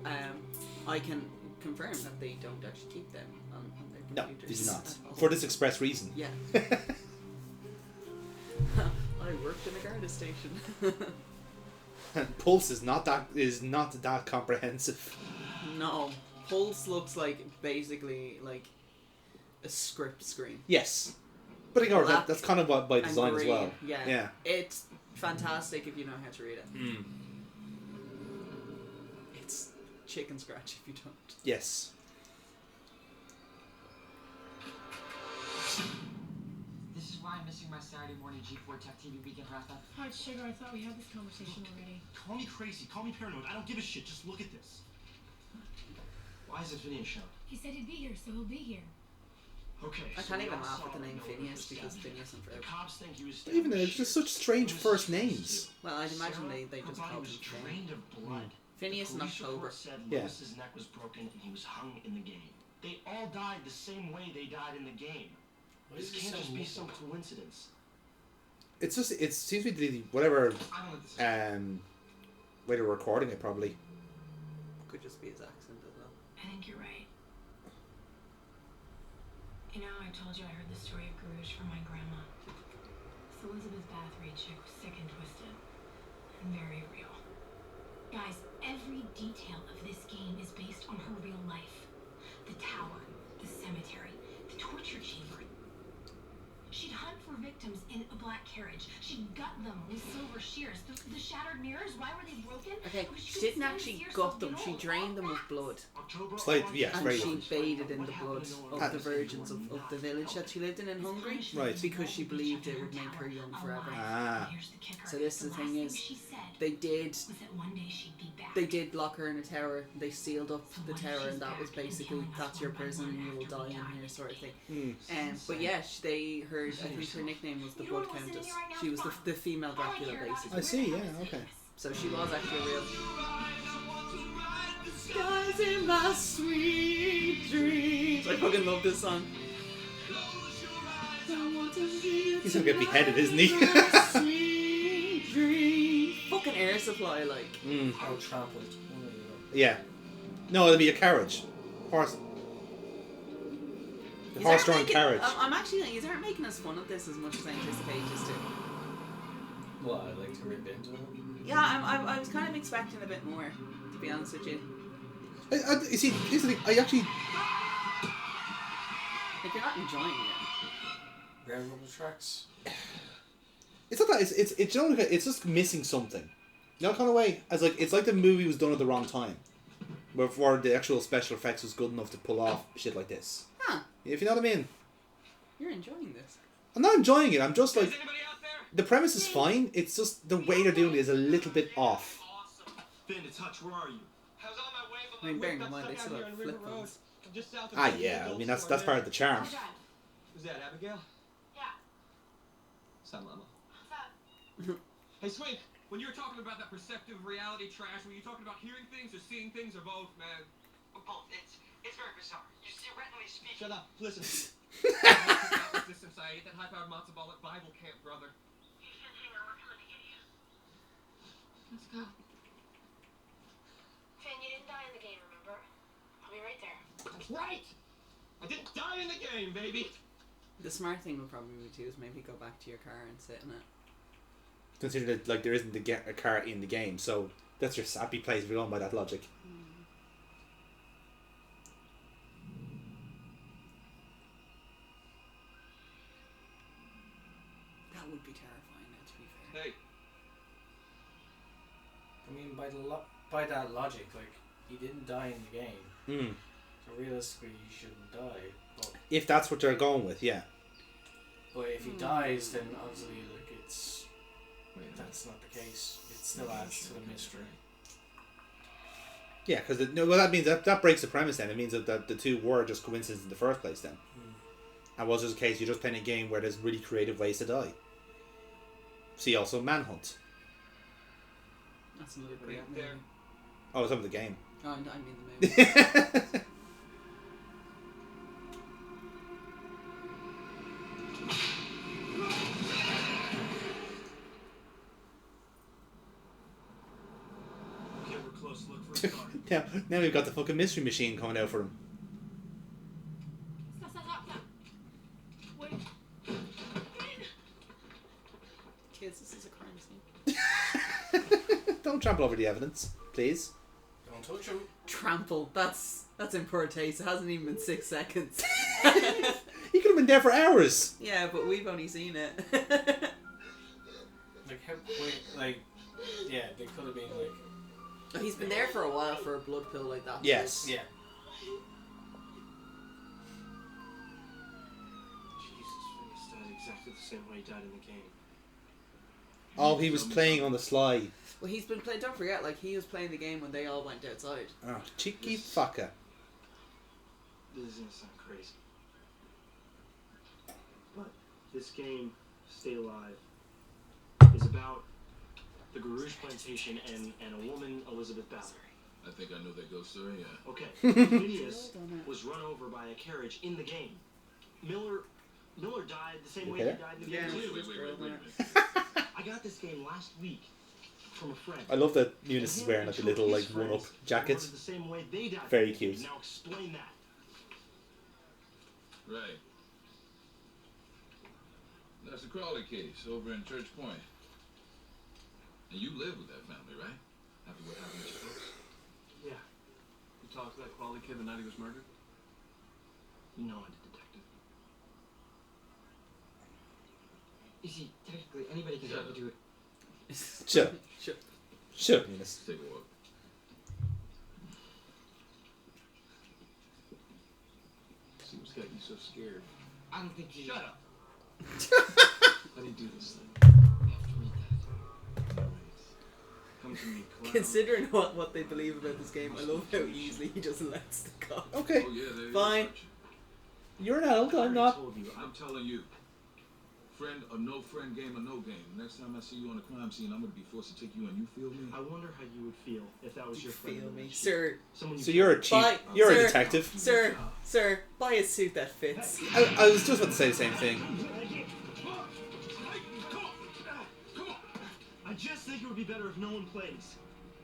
I can confirm that they don't actually keep them on their computers. No, they do not. For this express reason. Yeah. I worked in a Garda station. Pulse is not that comprehensive. No, Pulse looks like basically like a script screen. Yes, but ignore that's kind of what by design as well. Yeah, it's fantastic if you know how to read it. It's chicken scratch if you don't. Yes. This is why I'm missing my Saturday morning G4 Tech TV weekend wrap-up. Alright, Sugar, I thought we had this conversation already. Call me crazy, call me paranoid. I don't give a shit. Just look at this. Why is it Phineas show? He said he'd be here, so he'll be here. Okay. I can't even laugh at the name Phineas because Phineas and Ferb. Cops think he was Even it's just such strange first names. Well, I'd imagine they just called him drained of blood. Phineas in October. Said Yeah. Lewis's neck was broken and he was hung in the game. They all died the same way they died in the game. This can't just be some coincidence. It's just it seems to be the whatever way they're recording it probably. Could just be his accent as well. I think you're right. You know, I told you I heard the story of Garouche from my grandma. This Elizabeth Bathory chick was sick and twisted. And very real. Guys, every detail of this game is based on her real life. The tower, the cemetery, the torture chamber. She'd hunt for victims in a black carriage. She'd gut them with silver shears. The shattered mirrors, why were they broken? Okay, she didn't actually gut them. She drained them with blood. Yes, and very she bathed in the blood of the virgins of the village that she lived in Hungary. Right. Because she believed it would make her young forever. Ah. So this the thing is, they did lock her in a tower. They sealed up the tower, and that was basically that's your prison. You will die in here, sort of thing. But yeah, I think her nickname was the Blood Countess. She was the female Dracula, basically. I see. Yeah. Okay. So she was actually a real. Skies in my sweet dreams. I fucking love this song. He's gonna get beheaded, isn't he? Sweet dream. Fucking Air Supply, like. How trampled. Yeah. No, it'll be a carriage. Horse. The horse-drawn carriage. I'm actually like, you aren't making us fun of this as much as I anticipate just to. Well, I'd like to rip into it. Yeah, I was kind of expecting a bit more, to be honest with you. You see, here's the thing. I actually. Like, you're not enjoying it. Variable tracks. It's not that. It's you know, it's just missing something. You know, kind of way as like it's like the movie was done at the wrong time, before the actual special effects was good enough to pull off shit like this. Huh? If you know what I mean. You're enjoying this. I'm not enjoying it. I'm just like the premise is fine. It's just the way they're doing it is a little bit off. Finn, it's Hutch. Where are you? I was on my way, but I mean, my bearing whip in got mind they stuck still out have here on flip River Road. phones. I'm just south of Ah, the yeah. I Gold mean, that's Store, part of the charm. Who's that, Abigail? Yeah. What's up, Mama? What's up? Hey, Swink. When you were talking about that perceptive reality trash, were you talking about hearing things or seeing things or both, man? Both. It's very bizarre. You see, retinally speaking. Shut up. Listen. Resistance, I ate that high-powered matzo ball at Bible camp, brother. You can't hang on. We're coming to get you. Let's go. Finn, you didn't die in the game, remember? I'll be right there. That's right. I didn't die in the game, baby. The smart thing would probably be to is maybe go back to your car and sit in it. Consider that like there isn't a car in the game, so that's your sappy place if you're going by that logic. terrifying now, to be fair. Hey. I mean, by that logic, like, he didn't die in the game. So realistically, he shouldn't die. But If that's what they're going with, yeah. But if he dies, then obviously, like, it's... that's not the case. It still adds to the mystery. Yeah, because that means that breaks the premise then. It means that the two were just coincidences in the first place then. And was just a case you're just playing a game where there's really creative ways to die. See also Manhunt. That's another great movie. There. Oh, it's over the game. Oh, I mean the movie. Okay, we're close. Look for a star. now we've got the fucking mystery machine coming out for him. Wait. Kids, this is a crime scene. Don't trample over the evidence, please. Don't touch him. Trample. That's in poor taste. It hasn't even been 6 seconds. He could have been there for hours. Yeah, but we've only seen it. Like, how quick, like, yeah, they could have been, like... He's been there for a while for a blood pill like that. Yes. Yeah. Jesus, Phineas died exactly the same way he died in the game. Oh, he was playing on the sly. Well, he's been playing. Don't forget, like he was playing the game when they all went outside. Oh, cheeky fucker. This is gonna sound crazy, but this game, Stay Alive, is about the Garouge plantation and a woman, Elizabeth Ballard. I think I know that ghost story, yeah. Okay, Phineas was run over by a carriage in the game. Miller died the same way he Okay. died in the Yeah. game too. Wait a minute. I got this game last week from a friend. I love that Muniz is wearing like a little like one-up jacket. The same way they died. Very cute. Now explain that. Right. That's the Crawley case over in Church Point. And you live with that family, right? After what happened to your folks? Yeah. You talked to that quality kid the night he was murdered? No, I'm a detective. You see, technically anybody can help you do it. Sure. Sure, Muniz. Take a walk. Seems got you so scared. I don't think you... Shut up! How do you do this thing? You have to read that. Come to me, clown. Considering what they believe about this game, I love how easily he just lets the cop. Okay, Oh, yeah, there you Fine. go. you're an adult. I'm not. Told you, I'm telling you. Friend or no friend, game or no game. Next time I see you on a crime scene, I'm going to be forced to take you in. You feel me? I wonder how you would feel if that was your friend. Feel in me, that shit. sir. Someone you So you're a cheap. Bye. You're Sir. a detective. Sir, buy a suit that fits. I was just about to say the same thing. I just think it would be better if no one plays.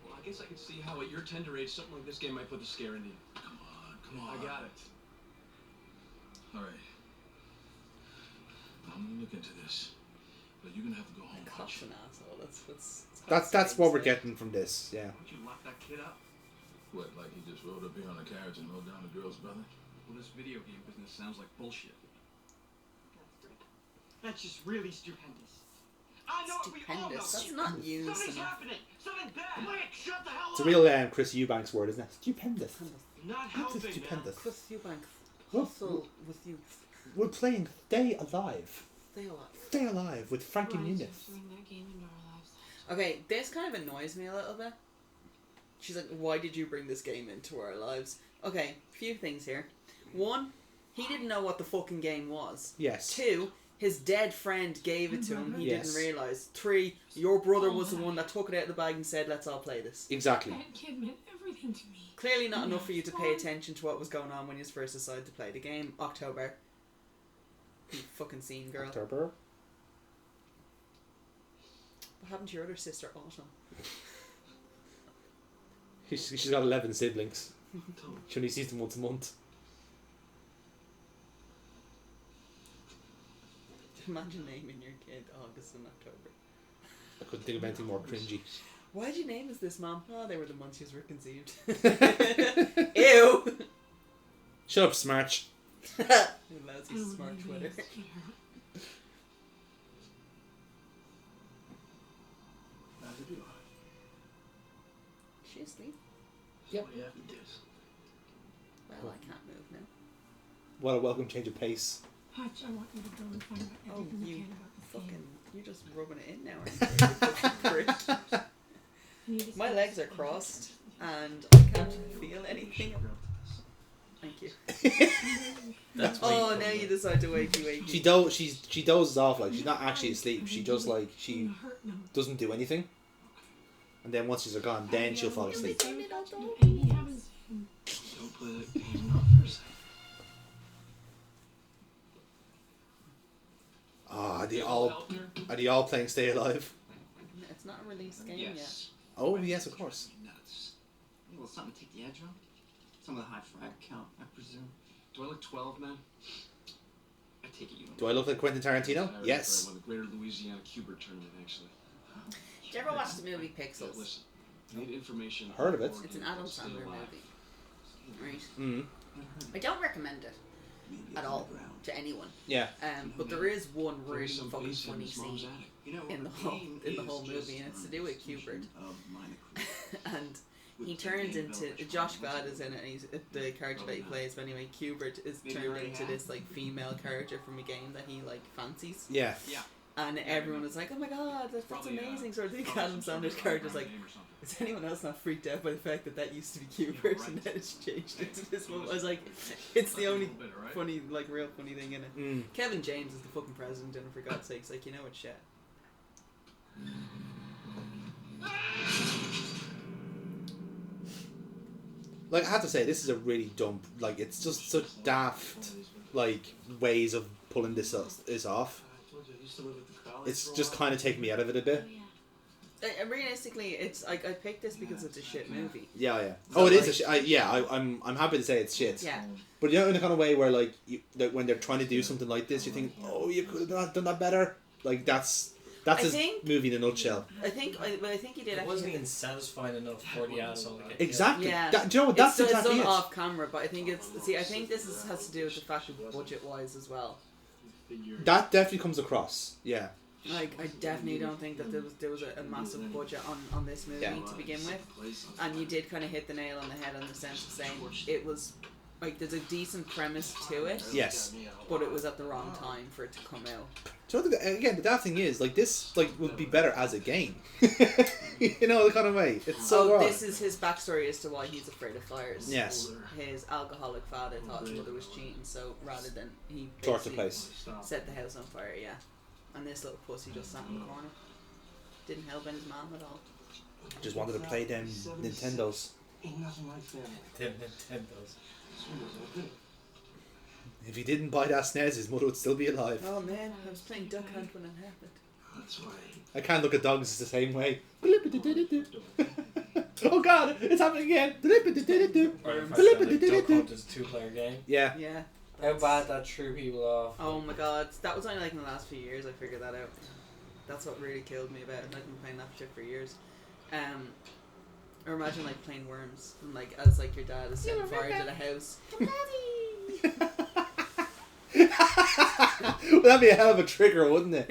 Well, I guess I could see how at your tender age something like this game might put the scare into you. Come on. I got it. All right. I'm going to look into this. But you're going to have to go home. Cop's Watch. an asshole. That's what we're getting from this. Yeah. Would you lock that kid up? What, like he just rode up here on a carriage and rode down the girl's brother? Well, this video game business sounds like bullshit. That's just really stupendous. I know what we all know. Stupendous. That's not used Something's enough. happening. Something bad. Quick, shut the hell It's a up. real Chris Eubanks word, isn't it? Stupendous. Not That's helping, man. stupendous. Chris Eubanks. Well, Hustle with you. We're playing Stay Alive. Stay alive. Stay Alive with Frankie Muniz. Bring that game into our lives. Okay, this kind of annoys me a little bit. She's like, why did you bring this game into our lives? Okay, few things here. One, he didn't know what the fucking game was. Yes. Two, his dead friend gave it to him. He Yes. didn't realise. Three, your brother was the one that took it out of the bag and said, let's all play this. Exactly. That kid meant everything to me. Clearly not enough for you to pay attention to what was going on when you first decided to play the game. October. You fucking scene, girl. October. What happened to your other sister, Autumn? She's got 11 siblings. She only sees them once a month. Imagine naming your kid August and October. I couldn't think of anything more cringy. Why'd you name us this, Mom? Oh, they were the months you were conceived. Ew! Shut up, Smarch. Lousy smart Twitter. She asleep? Yep. What happened to this? Well, I can't move now. What a welcome change of pace. Hutch, I want you to go and find out Oh, everything you you can about this fucking, game. you're just rubbing it in now, aren't you? You just My gotta legs see are what crossed happens. and I can't feel anything. Thank you. That's Oh, now you decide to wakey wakey. She dozes off, like she's not actually asleep. She just like she doesn't do anything. And then once she's gone, then she'll fall asleep. And he happens. Don't play that game for a second. Ah, are they all playing Stay Alive? It's not a released game yet. Oh yes, of course. Nuts. A little something to take the edge off. Some of the high frag count, I presume. Do I look 12, man? I take it you. Do I look like Quentin Tarantino? Yes. The Greater Louisiana Cubert tournament, actually. Did you ever watch the movie Pixels? Listen, need information. Heard of it. It's an Adam Sandler movie. Right. Mm. I don't recommend it at all to anyone. Yeah. But there is one really fucking funny scene in the whole movie, and it's to do with Cubert. And he turns into Josh Gad is in it. And he's the character that he plays. But anyway, Cubert is turned into this like female character from a game that he like fancies. Yeah. Yeah. And everyone was like, "Oh my god, that's amazing!" Sort of thing. Adam Sandler's character's like, "Is anyone else not freaked out by the fact that that used to be Cubert and then it's changed into this one?" I was like, "It's the only funny, like real funny thing in it." Mm. Kevin James is the fucking president, and for God's sakes, like, you know it's shit. Like I have to say, this is a really dumb. Like it's just such daft, like ways of pulling this off. It's just kind of taking me out of it a bit. Realistically, it's like I picked this because it's a shit movie. Yeah. So, Oh, it is like- a shit. I'm happy to say it's shit. Yeah. But you know, in the kind of way where like that when they're trying to do something like this, you think, oh, you could have done that better. Like that's his movie in a nutshell. I think he did. It actually wasn't even satisfying enough for the asshole to get Exactly. Yeah. Do you know what? That's it's exactly done it. off camera, but I think it's I think this has to do with the fact of budget wise as well. That definitely comes across. Yeah. Like I definitely don't think that there was a massive budget on this movie to begin with, and you did kind of hit the nail on the head in the sense of saying it was like there's a decent premise to it. Yes. But it was at the wrong time for it to come out. So again, the daft thing is like this would be better as a game. You know, the kind of way it's so wrong. This is his backstory as to why he's afraid of fires. Yes. His alcoholic father thought his mother was cheating, so rather than he Torch the basically place. set the house on fire. Yeah. And this little pussy just sat in the corner. Didn't help in his mom at all. Just wanted to play them Nintendos. Ain't nothing like family. them Nintendos. If he didn't buy that SNES, his mother would still be alive. Oh man, I was playing Duck Hunt when it happened. That's why. I can't look at dogs the same way. Oh god, it's happening again. Or the fact that, like, Duck Hunt is a 2-player game. Yeah. Yeah. How bad that threw people off. Oh my god, that was only like in the last few years I figured that out. That's what really killed me about it. I've been playing that shit for years. Or imagine like playing Worms and like as like your dad is setting fire to the house. Well, that'd be a hell of a trigger, wouldn't it?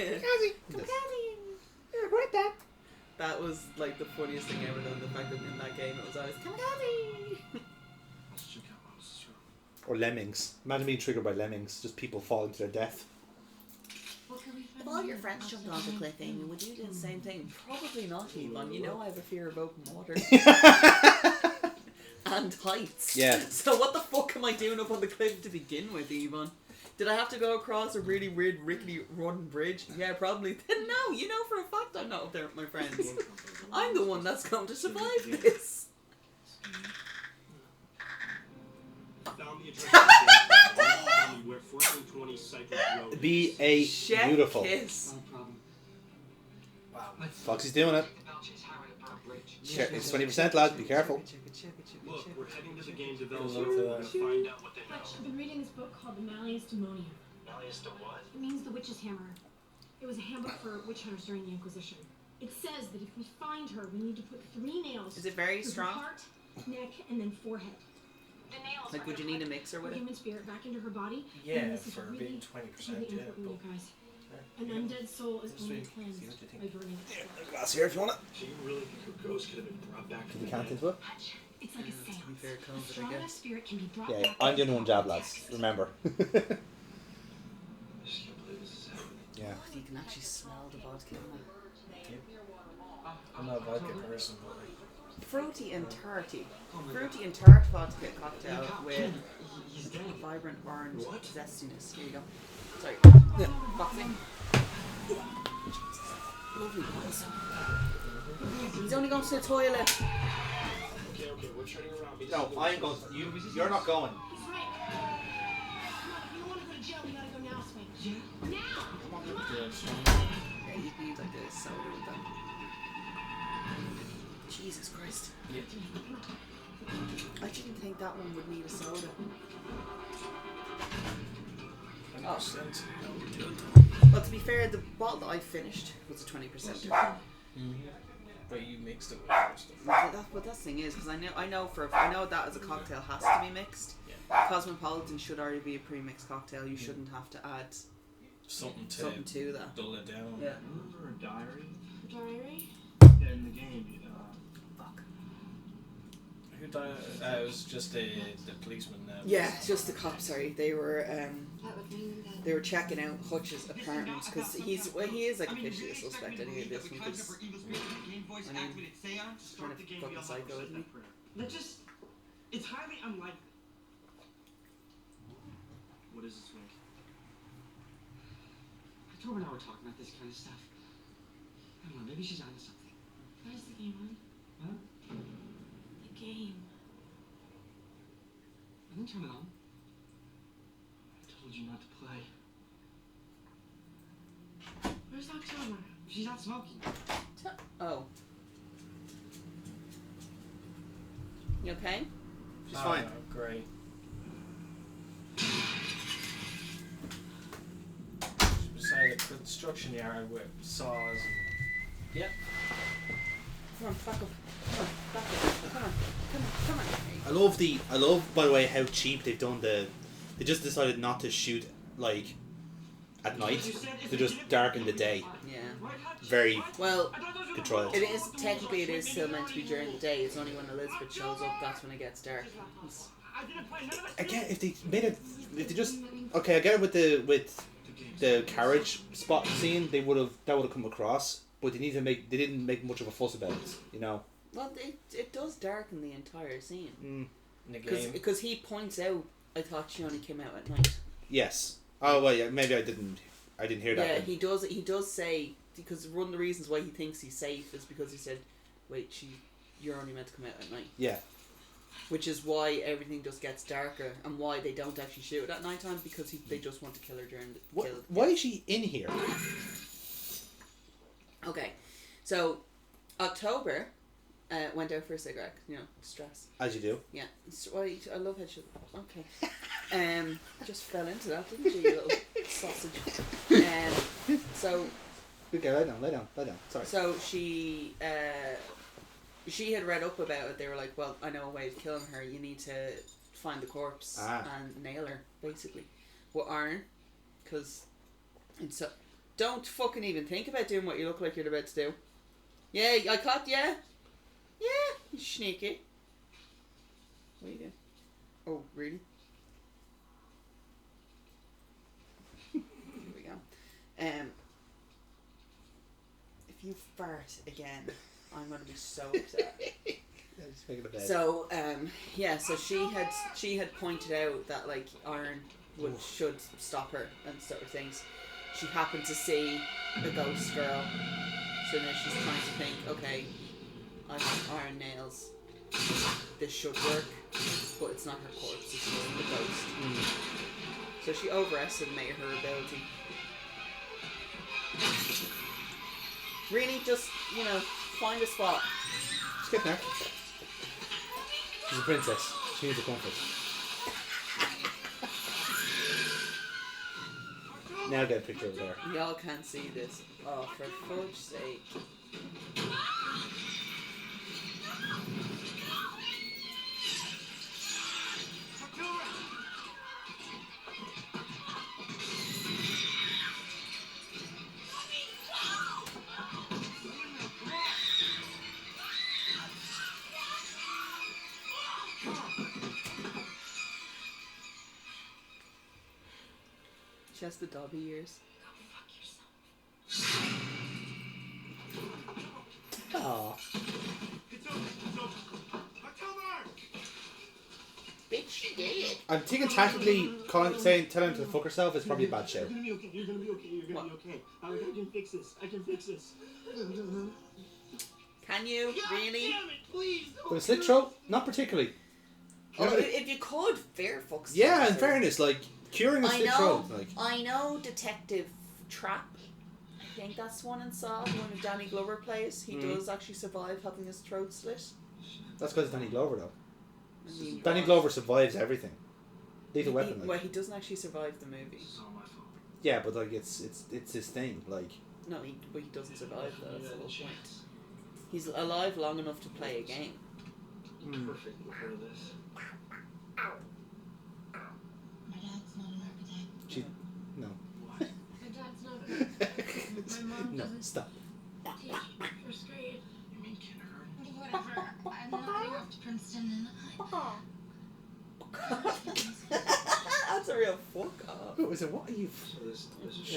That was like the funniest thing ever done. The fact that in that game it was always kamikaze. Or lemmings. Imagine being triggered by lemmings. Just people falling to their death. If all your friends jumped off a cliff, Amy, would you do the same thing? Probably not, Yvonne. You know I have a fear of open water. And heights. Yeah. So what the fuck am I doing up on the cliff to begin with, Yvonne? Did I have to go across a really weird, rickety, rotten bridge? Yeah, probably. Then no, you know for a fact I'm not up there with my friends. I'm the one that's going to survive this. Found the address where 1420 Cypress Road. B.A. Chef beautiful. kiss. Wow. Foxy's doing it. It's 20%, lads. Be careful. Look, we're heading to the game Look developer to to find out what they Hutch, know. I've been reading this book called The Malleus Daemonia. Malleus to what? It means the witch's hammer. It was a handbook for witch hunters during the Inquisition. It says that if we find her, we need to put 3 nails Is it very through strong? her heart, neck, and then forehead. The nails Like, would you need a mixer her with it? human spirit back into her body. Yeah, and this is for really, being 20%, really yeah. important, you guys. An undead soul is only Sweet. cleansed See what you think. by burning itself. Glass here if you want it. So you really think a ghost could have been brought back to Can the you count dead? into it? It's like a To be seance. fair, A COVID, I strong enough guess. spirit can be brought Yeah, back. I'm the only one jab, lads. Remember. I just can't believe this is happening. Yeah. You can actually smell the vodka. I'm not a vodka person, but like, Fruity and tarty. Fruity and tart vodka cocktail with He's dead. vibrant orange zestiness. Here you go. Sorry. Boxing. Lovely boys. He's only going to the toilet. Okay, we're turning around. No, I ain't going. You're not going. He's right. Come on, if you don't want to go to jail, we gotta go now, Swing. Yeah? Now! Come on! Yeah, you need like a soda with that. Jesus Christ. yeah. I didn't think that one would need a soda. 100%. Well, to be fair, the bottle that I finished was a 20%. But you mixed it with other stuff. That's what that thing is, because I know that as a cocktail has to be mixed. Yeah. Cosmopolitan should already be a pre-mixed cocktail. You shouldn't have to add Something something to that. dull it down. Yeah. Remember a diary? Diary? Yeah, in the game. Fuck. Who died? It was just the policeman. Yeah, it's just the cops. Sorry, they were That would mean that. they were checking out Hutch's apartments because he is like officially a suspect anyway. This one because trying to fucking psycho, isn't he? That just, it's highly unlikely. What is this, Frank? October and I were talking about this kind of stuff. I don't know, maybe she's onto something. What is the game on? Huh? The game. I didn't turn it on. I told you not to play. Where's October? She's not smoking. Oh, you okay? She's fine. Great. Beside a construction yard with saws and. Yeah. Come on, back up. Come on, back up. Come on. I love by the way how cheap they've done they just decided not to shoot like at night. They just darken the day. Yeah. Very Well, controlled. it is technically still meant to be during the day. It's only when Elizabeth shows up that's when it gets dark. It's- Again, if they just okay, I get it with the carriage spot scene, that would have come across, but they didn't make much of a fuss about it, you know. Well, it does darken the entire scene. In the game. Because he points out, I thought she only came out at night. Yes. Oh well, yeah. Maybe I didn't hear that. Yeah, then. he does say, because one of the reasons why he thinks he's safe is because he said, wait, you're only meant to come out at night. Yeah. Which is why everything just gets darker and why they don't actually shoot it at night time, because they just want to kill her during the Why is she in here? Okay, so October went out for a cigarette, stress. As you do. Yeah, I love how she. Okay, just fell into that, didn't you, you little sausage? So. Okay, lay down. Sorry. So she had read up about it. They were like, well, I know a way of killing her. You need to find the corpse and nail her, basically, with iron, because don't fucking even think about doing what you look like you're about to do. Yeah, I caught ya. Yeah, you sneaky. What are you doing? Oh, really? Here we go. If you fart again, I'm gonna be so upset. So so she had pointed out that like iron should stop her and sort of things. She happened to see a ghost girl, so now she's trying to think, okay, I have iron nails, this should work, but it's not her corpse, it's just the ghost. So she overestimated her ability. Really, just find a spot. Just get there. She's a princess. She needs a comfort. Now get a picture over there. Y'all can't see this. Oh, for fudge's sake. She has the Dobby ears. Aw. Bitch, she did. I'm thinking tactically telling her to fuck herself is probably a bad show. You're gonna be okay. You're gonna be okay. You're gonna be okay. I can fix this. I can fix this. Can you? Really? Damn it, please. But a slit throat? Not particularly. Oh, if you could, fair fucks. Yeah, in fairness, like, curing a slit throat. Like. I know Detective Trap. I think that's one in Saw, the one that Danny Glover plays. He does actually survive having his throat slit. That's because Danny Glover, though. I mean, Danny Glover survives everything. Lethal Weapon, like. Well, he doesn't actually survive the movie. It's all my fault. Yeah, but like it's his thing, like. No, but he doesn't survive though. That's the whole point. He's alive long enough to play a game. Perfect before this. My dad's not an architect. She, no. My dad's not an architect. My mom No, doesn't stop. teach first grade. You mean kindergarten? Whatever. I'm not going off to Princeton and That's a real fuck off. What was it? What are you? So this is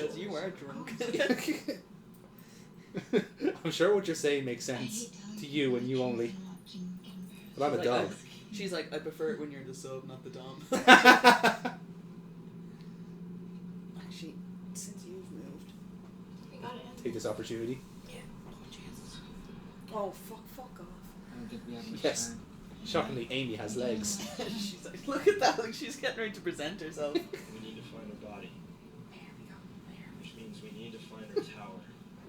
Because you are drunk. I'm sure what you're saying makes sense to you and you only. But I'm a dog. She's like, I prefer it when you're the sub, not the dom. Actually, since you've moved, we got it. Take this opportunity. yeah. Oh Jesus. Oh fuck off. I don't think we have much Yes. time. Shockingly, Amy has legs. She's like, look at that, like she's getting ready to present herself. We need to find her body. There we go. There. Which means we need to find her tower.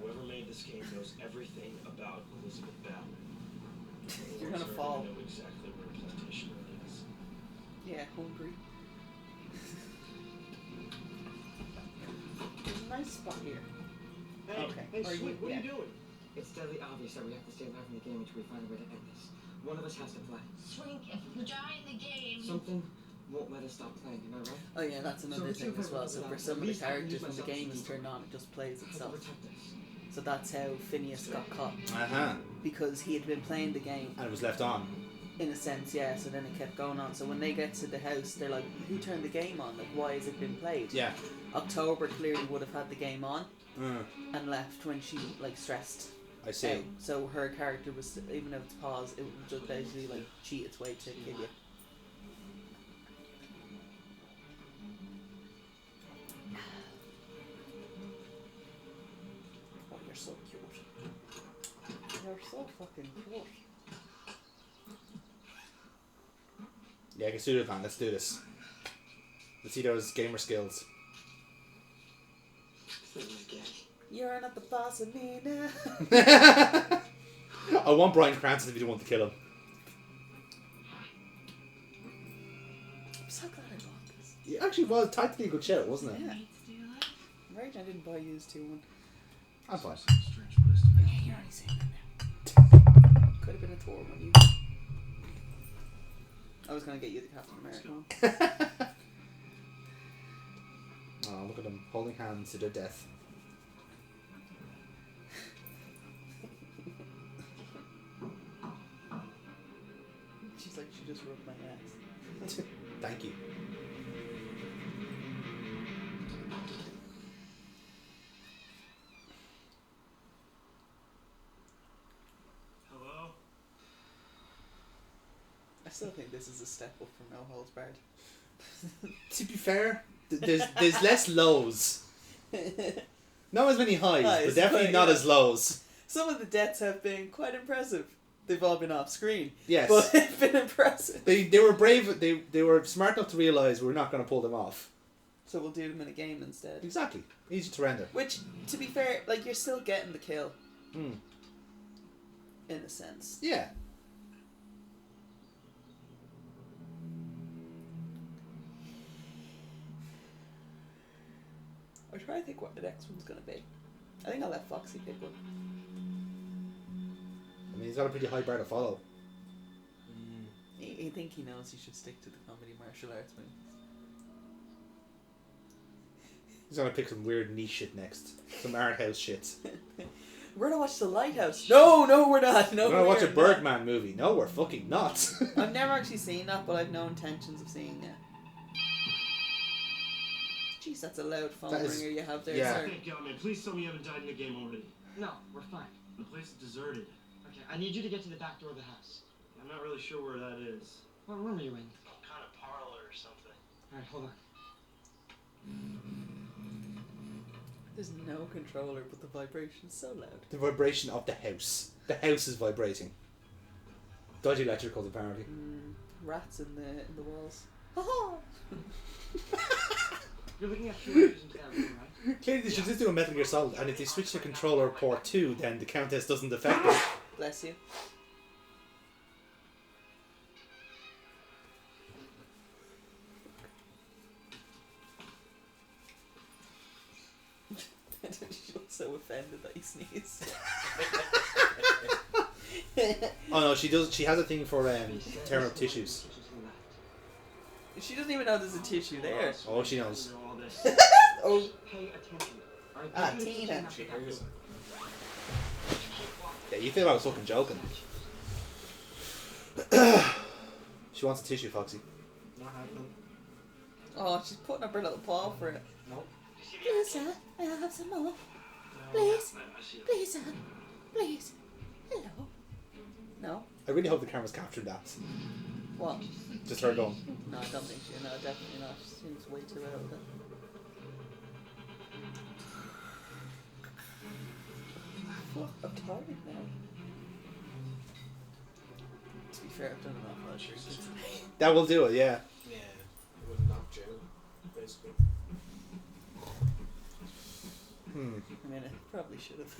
Whoever made this game knows everything about Elizabeth Batman. You're gonna fall. Know exactly where plantation is. Yeah, hungry. There's a nice spot here. Hey, Okay. hey, Are Sweet, you- what are yeah. you doing? It's deadly obvious that we have to stay alive from the game until we find a way to end this. One of us has to play. Swink, if you die in the game. Something won't let us stop playing, am I right? Oh yeah, that's another thing as well. So for some of the characters, when the game is turned on, it just plays How to itself. protect us. So that's how Phineas got caught. Uh-huh. Because he had been playing the game, And it was left on. in a sense, yeah, so then it kept going on. So when they get to the house, they're like, who turned the game on? Like, why has it been played? Yeah. October clearly would have had the game on Mm, and left when she, like, stressed I see. out. So her character was, even if it's paused, it would just basically, like, cheat its way to kill you. Oh, you're so cute. You're so fucking cute. Yeah, I can do it, man. Let's do this. Let's see those gamer skills. You're not the boss of me now. I want Bryan Cranston to be the one to kill him. I'm so glad I bought this. It actually was tactically a good show, wasn't it? Yeah. I'm worried I didn't buy used to one. I'm fine. Strange place to be. Yeah, you're already saying that now. Could have been a Thor one. You. I was gonna get you the Captain America one. Oh, look at them holding hands to their death. She's like, she just rubbed my ass. Thank you. Hello? I still think this is a step up from No Holds Barred. To be fair, there's less lows. Not as many highs, Highs, but definitely but not yeah. as lows. Some of the deaths have been quite impressive. They've all been off screen. Yes. But it's been impressive. They were brave, they were smart enough to realise we're not going to pull them off. So we'll do them in a game instead. Exactly. Easy to render. Which, to be fair, like, you're still getting the kill. Hmm. In a sense. Yeah. I'm trying to think what the next one's gonna be. I think I'll let Foxy pick one. I mean, he's got a pretty high bar to follow. I think he knows he should stick to the comedy martial arts movies. He's going to pick some weird niche shit next. Some art house shit. We're gonna watch The Lighthouse. No, we're not. No, We're going to watch a not. Birdman movie. No, we're fucking not. I've never actually seen that, but I've no intentions of seeing it. Jeez, that's a loud phone That is- ringer you have there, yeah. sir. Thank God, man. Please tell me you haven't died in the game already. No, we're fine. The place is deserted. Okay, I need you to get to the back door of the house. I'm not really sure where that is. What room are you in? Some kind of parlor or something. Alright, hold on. There's no controller, but the vibration's so loud. The vibration of the house. The house is vibrating. Dodgy electricals, apparently. Rats in the walls. You're looking at 3 versions of that room, right? Clearly, they should just do a Metal Gear Solid, and if they switch to controller port 2, then the Countess doesn't affect it. Bless you. She looks so offended that he sneezed. Oh no, she does. She has a thing for tearing up tissues. She doesn't even know there's a tissue there. Oh, she knows. Oh. Pay attention. Alright, Ah, go to the kitchen Tina. and She have the hears back it. Yeah, you think I was fucking joking. She wants a tissue, Foxy. Not happening. Oh, she's putting up her little paw for it. Nope. Please, sir, may I have some more? Please, please, sir, please. Hello. No? I really hope the camera's captured that. What? Just her going. No, I don't think she. No, definitely not. She seems way too out of it. Fuck, I'm tired now. To be fair, I've done an awful lot of drinking today. That will do it, yeah. Yeah. It would knock you out, basically. I mean, I probably should have.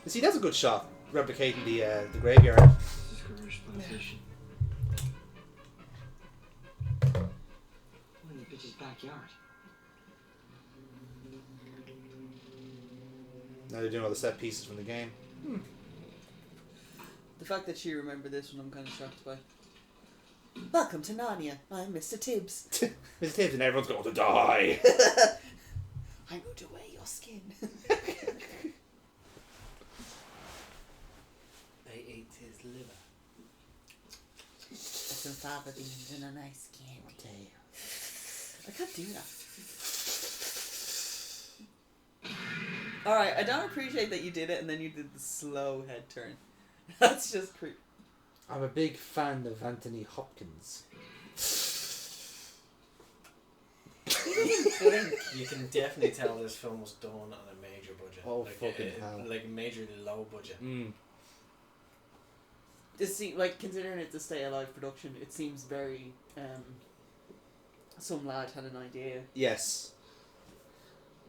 You see, that's a good shot, replicating the graveyard. This is Garage Plantation. We're in the bitch's backyard. Now they're doing all the set pieces from the game. The fact that she remembered this one, I'm kind of shocked by. Welcome to Narnia. I'm Mr. Tibbs. Mr. Tibbs, and everyone's going to die. I'm going to wear your skin. They ate his liver. Some fava beans and a nice candy. I can't do that. Alright, I don't appreciate that you did it and then you did the slow head turn. That's just creepy. I'm a big fan of Anthony Hopkins. You can definitely tell this film was done on a major budget. Oh, like fucking hell. Like major low budget. This seems like, considering it's a stay alive production, it seems very some lad had an idea Yes.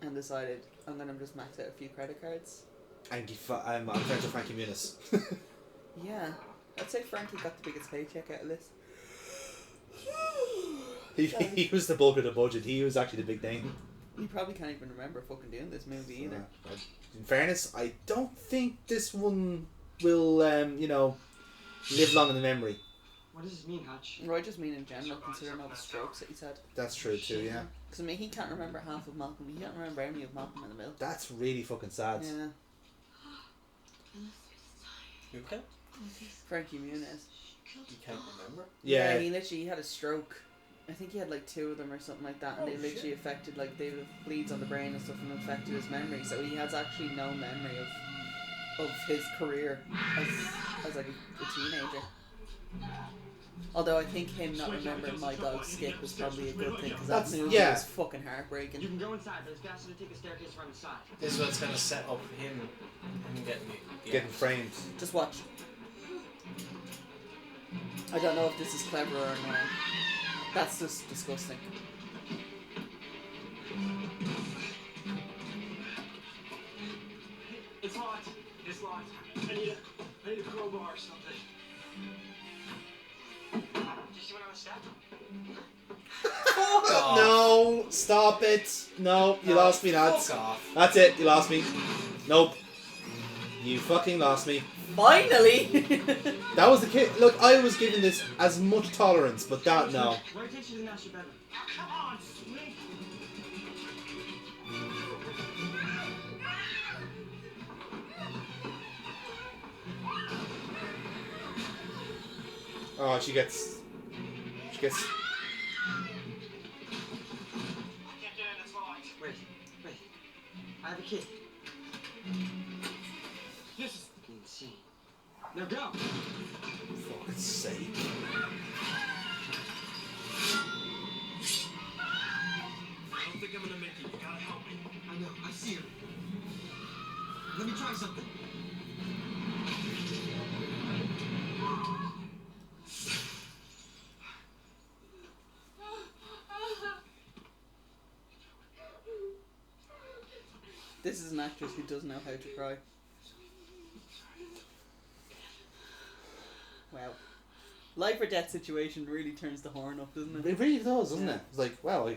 and decided I'm gonna just max out a few credit cards. I'm friends with Frankie Muniz. Yeah. I'd say Frankie got the biggest paycheck out of this. he was the bulk of the budget. He was actually the big name. You probably can't even remember fucking doing this movie either. In fairness, I don't think this one will, live long in the memory. What does this mean, Hutch? Or I just mean in general, considering all the strokes that he's had. That's true too, yeah. Because I mean, he can't remember half of Malcolm. He can't remember any of Malcolm in the Middle. That's really fucking sad. Yeah. Who killed? Frankie Muniz. You can't remember? Yeah. He literally had a stroke. I think he had like 2 of them or something like that, and they literally affected, like, they have bleeds on the brain and stuff, and affected his memory. So he has actually no memory of his career as like a teenager. Although I think him not remembering My Dog Skip was probably a good thing, because that movie was fucking heartbreaking. You can go inside, but it's faster to take a staircase around the side. This is what's gonna set up him Getting framed. Just watch. I don't know if this is clever or not. That's just disgusting. It's locked. It's locked. I need a crowbar or something. Did you see what I was stabbing? No, stop it. No, you lost me, lads. Fuck off. That's it, you lost me. Nope. You fucking lost me. Finally! That was the kid. Look, I was giving this as much tolerance, but that, no. Where takes you to the master bedroom? Come on, swing. Oh, she gets I have a kid. This is fucking insane. Now go. For fuck's sake. I don't think I'm gonna make it. You gotta help me. I know. I see her. Let me try something. This is an actress who does know how to cry. Wow. Life or death situation really turns the horn up, doesn't it? It really does, doesn't it? It's like, well,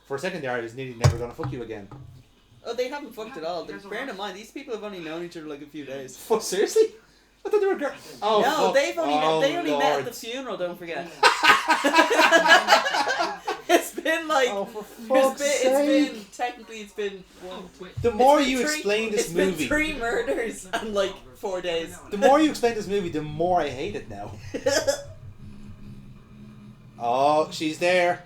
for a second there, I was nearly never gonna fuck you again. Oh, they haven't fucked at all. Bearing in mind, these people have only known each other like a few days. Fuck, seriously? I thought they were girls. Oh, no, fuck. they only met at Lord. the funeral. Don't forget. It's been like it's been The more you explain this movie, it's been 3 murders and like 4 days. The more you explain this movie, the more I hate it now. Oh, she's there.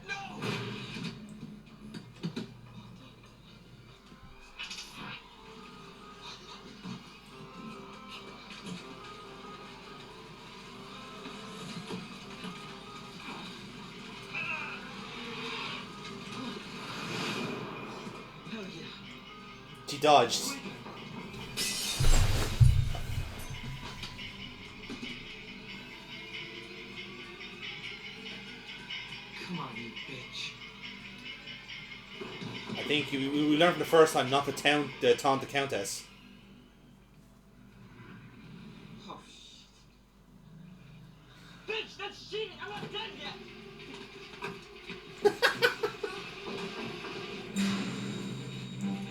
She dodged. Come on, you bitch. I think we learned from the first time not to taunt the Countess. Oh, shit. Bitch, that's cheating. I'm not dead yet.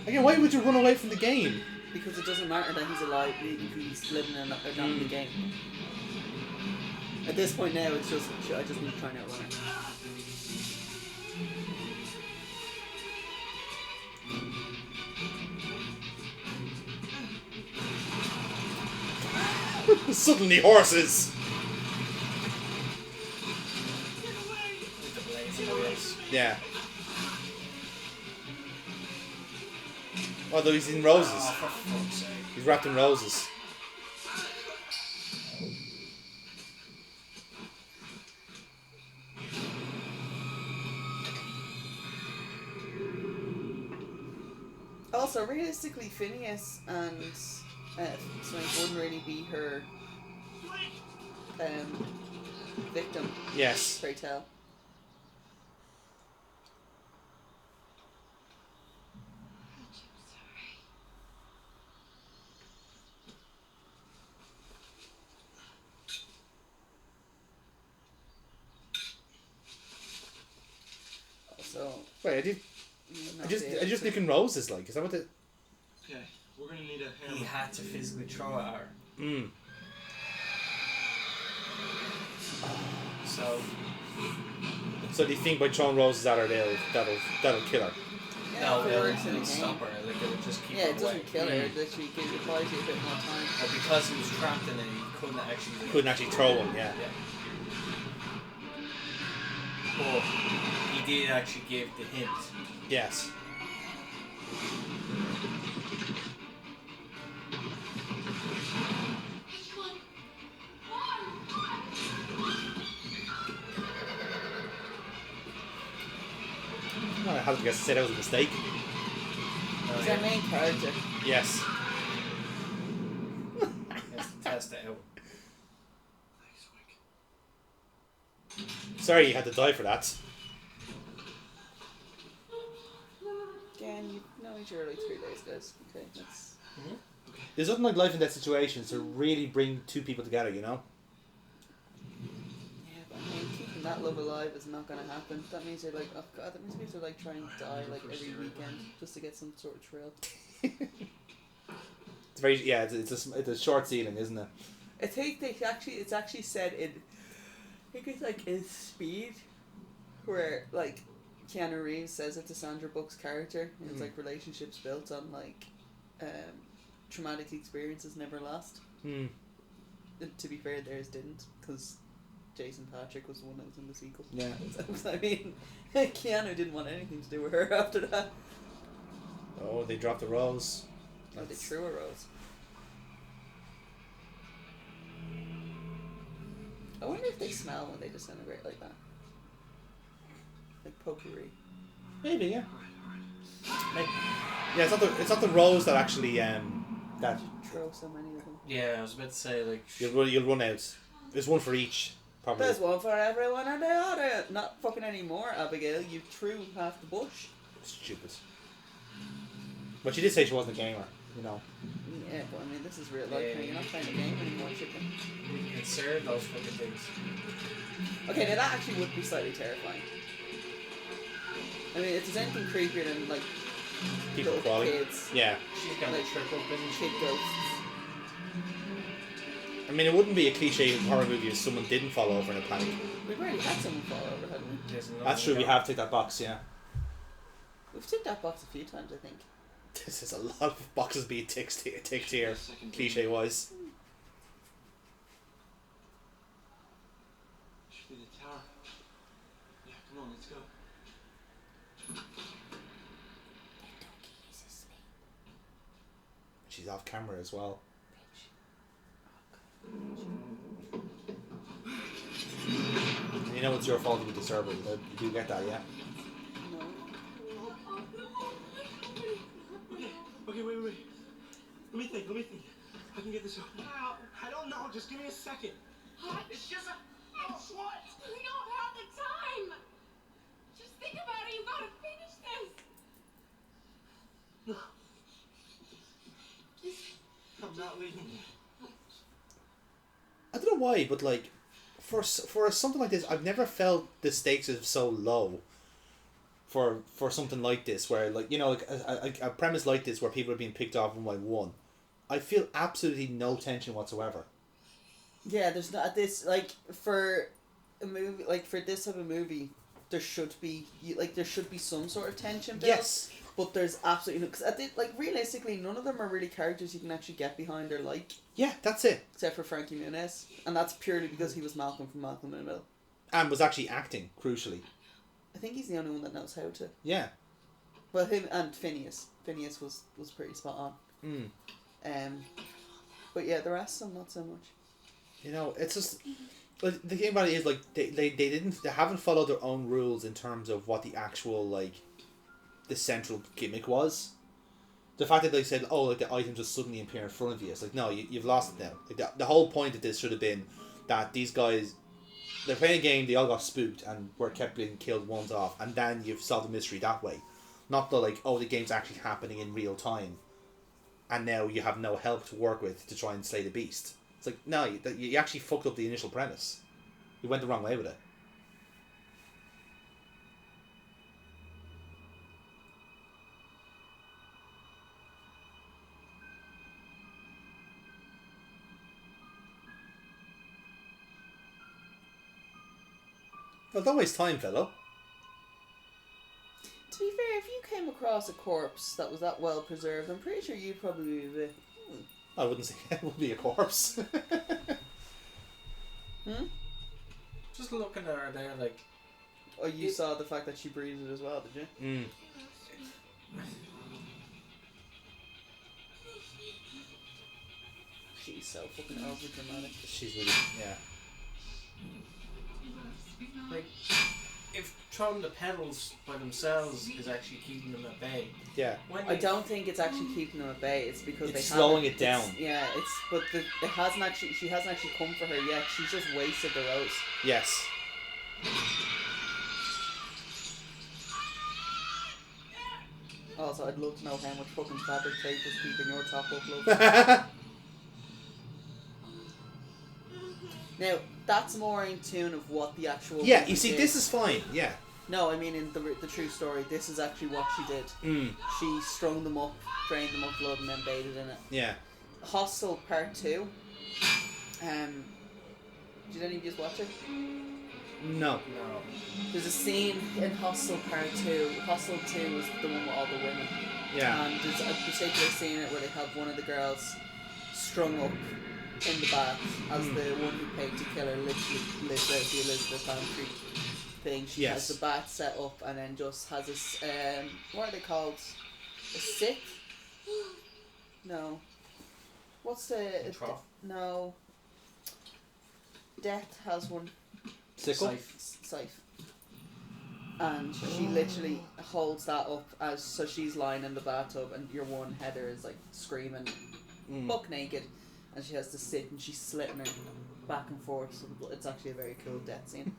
Again, why would you run away from the game? Because it doesn't matter that he's alive, if he's living or not in the game. At this point now, it's just I just need to try and outrun it. Suddenly horses. Yeah. Although he's in roses. Oh, for fuck's sake. He's wrapped in roses. Also, realistically, Phineas and Swink wouldn't really be her victim. Yes. Pray tell. So wait, I just thinking roses, like, is that what the? Okay, we're gonna need a hammer. He had to physically throw at her. Mm. So do you think by throwing roses at her, that'll kill her? No, if it works in it'll a stop game. her. Like, it'll just keep Yeah, her it doesn't away. kill her. It literally gives you buys you a bit more time. But because he was trapped in it, he couldn't actually. Couldn't actually throw one, yeah. But he did actually give the hint. Yes. I have to guess to say that was a mistake. He's our main character. Yes. Has to test it out. Sorry you had to die for that. Again, you know each other like 3 days, guys. Okay, that's... There's nothing like life and death situations to really bring two people together, you know? Yeah, but I mean, keeping that love alive is not going to happen. That means you're like, oh god, that means we have to like try and die like every weekend just to get some sort of thrill. It's very, yeah, it's a short ceiling, isn't it? I think it's actually said in, I think it's like in Speed, where like Keanu Reeves says it to Sandra Bullock's character, and it's like relationships built on like traumatic experiences never last. Hmm. To be fair, theirs didn't, because Jason Patrick was the one that was in the sequel. Yeah. So, I mean, Keanu didn't want anything to do with her after that. Oh, they dropped the rose. Oh, they threw a rose. I wonder if they smell when they disintegrate like that. Like potpourri. Maybe, yeah. Maybe. Yeah, it's not the rose that actually that Throw so many of them. Yeah, I was about to say like you'll run out. There's one for each. Probably. There's one for everyone and they are not fucking anymore, Abigail. You threw half the bush. Stupid. But she did say she wasn't a gamer, you know. Yeah, but I mean, this is real life. Yeah. You're not playing a game anymore, chicken. you can serve those fucking things. Okay, now that actually would be slightly terrifying. I mean, if there's anything creepier than like People little crawling. kids, Yeah. She's gonna like trip up, isn't she? kid ghosts. I mean, it wouldn't be a cliche horror movie if someone didn't fall over in a panic. We've already had someone fall over, haven't we? There's another That's true. We guy. have ticked that box. Yeah. We've ticked that box a few times, I think. This is a lot of boxes being ticked here, cliche wise. Should be the tower. Yeah, come on, let's go. She's off camera as well. You know it's your fault if you disturb her. You do get that, yeah? Okay, wait. Let me think. I can get this over. I don't know. Just give me a second. It's just a... What? We don't have the time. Just think about it. You gotta finish this. No. I'm not leaving. I don't know why, but like, for something like this, I've never felt the stakes is so low. For something like this, where like you know, like a premise like this, where people are being picked off one by one, I feel absolutely no tension whatsoever. Yeah, there's not this like for a movie like for this type of movie, there should be some sort of tension built. Yes. But there's absolutely no, because like realistically, none of them are really characters you can actually get behind or like. Yeah, that's it. Except for Frankie Muniz, and that's purely because he was Malcolm from Malcolm in the Middle. And was actually acting, crucially. I think he's the only one that knows how to. Yeah. Well, him and Phineas. Phineas was pretty spot on. But yeah, the rest of them not so much. You know, it's just like the thing about it is like they haven't followed their own rules in terms of what the actual like the central gimmick was. The fact that they said, oh, like the item just suddenly appear in front of you, it's like, no, you've lost it now. Like the whole point of this should have been that these guys, they're playing a game, they all got spooked and were kept being killed ones off, and then you've solved the mystery that way. Not the like, oh, the game's actually happening in real time, and now you have no help to work with to try and slay the beast. It's like, no, you actually fucked up the initial premise. You went the wrong way with it. Well, don't waste time, fellow. To be fair, if you came across a corpse that was that well preserved, I'm pretty sure you'd probably be a bit. I wouldn't say it would be a corpse. Just looking at her there, like. Oh, you saw the fact that she breathed it as well, did you? She's so fucking overdramatic. She's really, yeah. Like, if throwing the pedals by themselves is actually keeping them at bay. Yeah. I don't think it's actually keeping them at bay. It's because It's they slowing haven't- it down. It hasn't actually. She hasn't actually come for her yet. She's just wasted the rose. Yes. Also, I'd love to know how much fucking fabric tape is keeping your top up, love. Now, that's more in tune of what the actual. Yeah, movie you see, is. this is fine. Yeah. No, I mean in the true story, this is actually what she did. She strung them up, drained them of blood, and then bathed in it. Yeah. Hostel Part 2. Did any of you watch it? No. There's a scene in Hostel Part 2. Hostel 2 is the one with all the women. Yeah. And there's a particular scene in it where they have one of the girls strung up in the bath as the one who paid to kill her literally lived out the Elizabeth Bantry thing. She has the bath set up and then just has this, what are they called? A Sith? No. What's the... Trough? No. Death has one. Sickle? Scythe. And she literally holds that up as so she's lying in the bathtub and your one header is like screaming buck naked and she has to sit and she's slitting her back and forth, so it's actually a very cool death scene.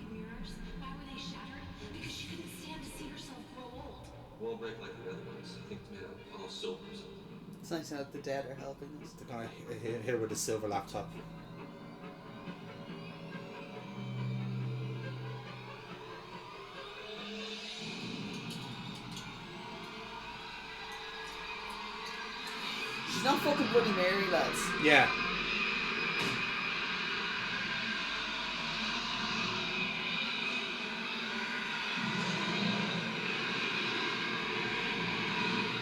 Mirrors, why were they shattered? Because she couldn't stand to see herself grow old. Won't break like the other ones. I think it's made out of almost silver or something. It's nice that the dead are helping us. They're gonna hit her with a silver laptop. She's not fucking Bloody Mary, lads. Yeah.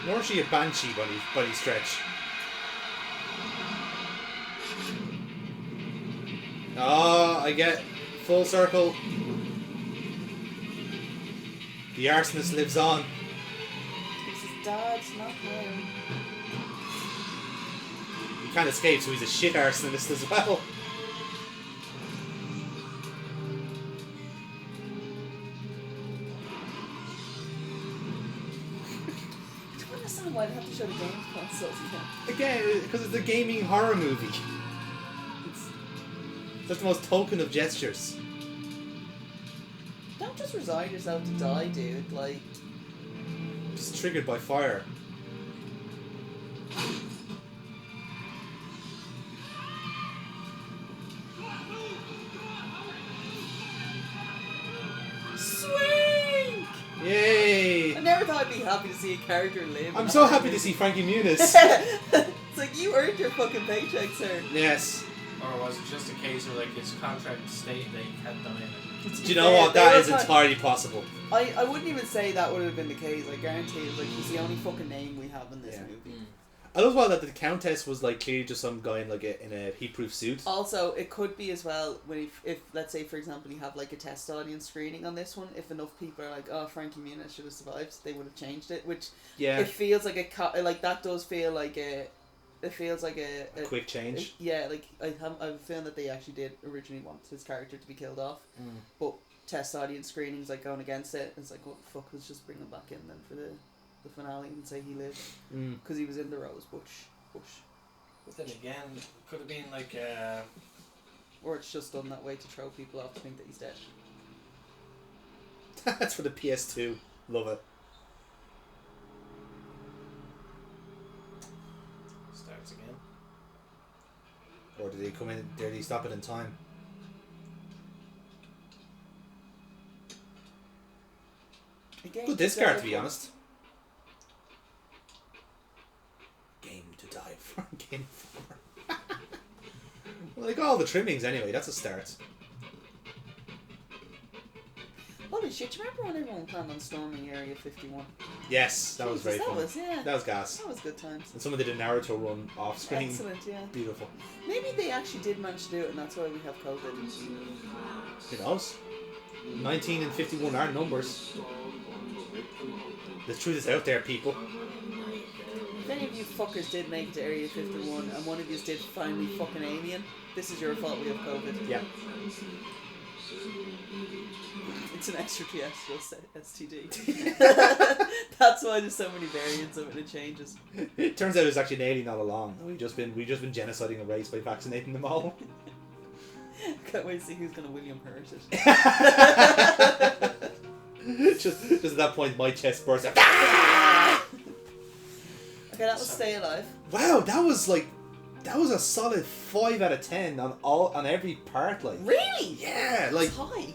Nor is she a banshee by any stretch. Oh, I get full circle. The arsonist lives on. It's his dad's, not him. He can't escape, so he's a shit arsonist as well. I don't understand why they have to show the games consoles again. Again, because it's a gaming horror movie. It's just the most token of gestures. Don't just resign yourself to die, dude. Like, Just triggered by fire. swing! Yay! I never thought I'd be happy to see a character live. I'm so happy to see Frankie Muniz. It's like, you earned your fucking paycheck, sir. Yes. Or was it just a case of like his contract stated they kept them in it? Do you know what? That is entirely possible. I wouldn't even say that would have been the case. I guarantee it. Like, he's the only fucking name we have in this movie. I love well that the Countess was like clearly just some guy in like in a heat-proof suit. Also, it could be as well when if let's say for example you have like a test audience screening on this one, if enough people are like, oh, Frankie Muniz should have survived, they would have changed it. Which it feels like like that does feel like a. It feels like a quick change. Like I've found that they actually did originally want his character to be killed off, but test audience screenings like going against it. It's like, what the fuck, let's just bring him back in then for the finale and say he lived because he was in the rose bush. But then again, it could have been like or it's just done that way to throw people off to think that he's dead. That's for the PS2. Love it. Starts again. Or did he come in? Did he stop it in time? Again, Good discard, to be honest. Game to die for. Game 4. Well, they got all the trimmings anyway. That's a start. Holy shit! Do you remember when everyone planned on storming Area 51? Yes, that was very fun. That was gas. That was good times. And someone did a Naruto run off screen. Excellent, yeah. Beautiful. Maybe they actually did manage to do it, and that's why we have COVID. Who knows? 19 and 51 are numbers. The truth is out there, people. If any of you fuckers did make it to Area 51 and one of you did finally fucking alien, this is your fault we have COVID. Yeah. It's an extraterrestrial STD. That's why there's so many variants of it and it changes. It turns out it was actually an alien all along. We've just been genociding a race by vaccinating them all. Can't wait to see who's gonna William Hurt it. just at that point, my chest burst out. Okay, that was Stay Alive. Wow, that was a solid 5 out of 10 on every part. Like, really? Yeah, like it's high.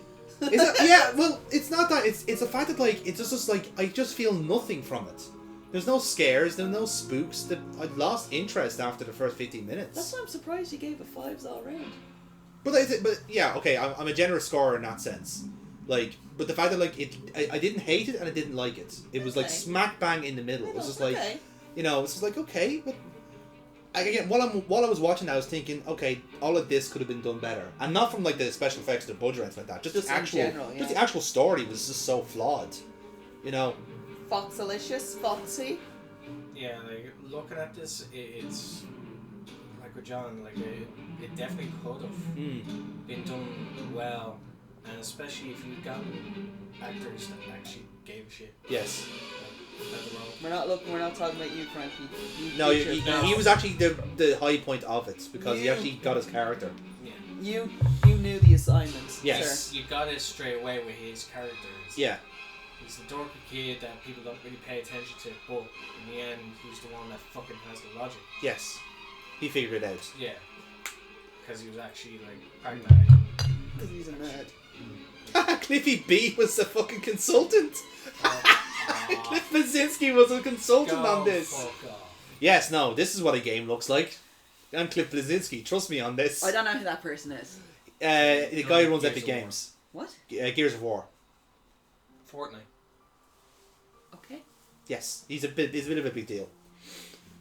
Yeah, well, it's not that. It's the fact that like it's just like I just feel nothing from it. There's no scares. There's no spooks. I lost interest after the first 15 minutes. That's why I'm surprised you gave it 5s all round. But yeah, okay, I'm a generous scorer in that sense. Like, but the fact that like I didn't hate it and I didn't like it. It was like smack bang in the middle. It was just like, you know, it's just like okay, but again, while I was watching, I was thinking, okay, all of this could have been done better, and not from like the special effects, the budget, or anything like that. Just the in actual, general, just the actual story was just so flawed. You know. Foxalicious, Foxy. Yeah, like looking at this, it's like with John, like it definitely could have been done well, and especially if you got actors that actually gave a shit. Yes. We're not talking about you, Frankie. No, he was actually the high point of it because he actually got his character. Yeah. You knew the assignments. Yes. Sir. You got it straight away with his character. Yeah. He's the dorky kid that people don't really pay attention to, but in the end, he's the one that fucking has the logic. Yes. He figured it out. Yeah. Because he was actually like pragmatic. Because he's a nerd. Cliffy B was the fucking consultant. Cliff Blazinski was a consultant on this. Fuck off. Yes, no, this is what a game looks like. I'm Cliff Blazinski, trust me on this. I don't know who that person is. The guy who runs Epic Games. What? Gears of War. Fortnite. Okay. Yes, he's a bit of a big deal.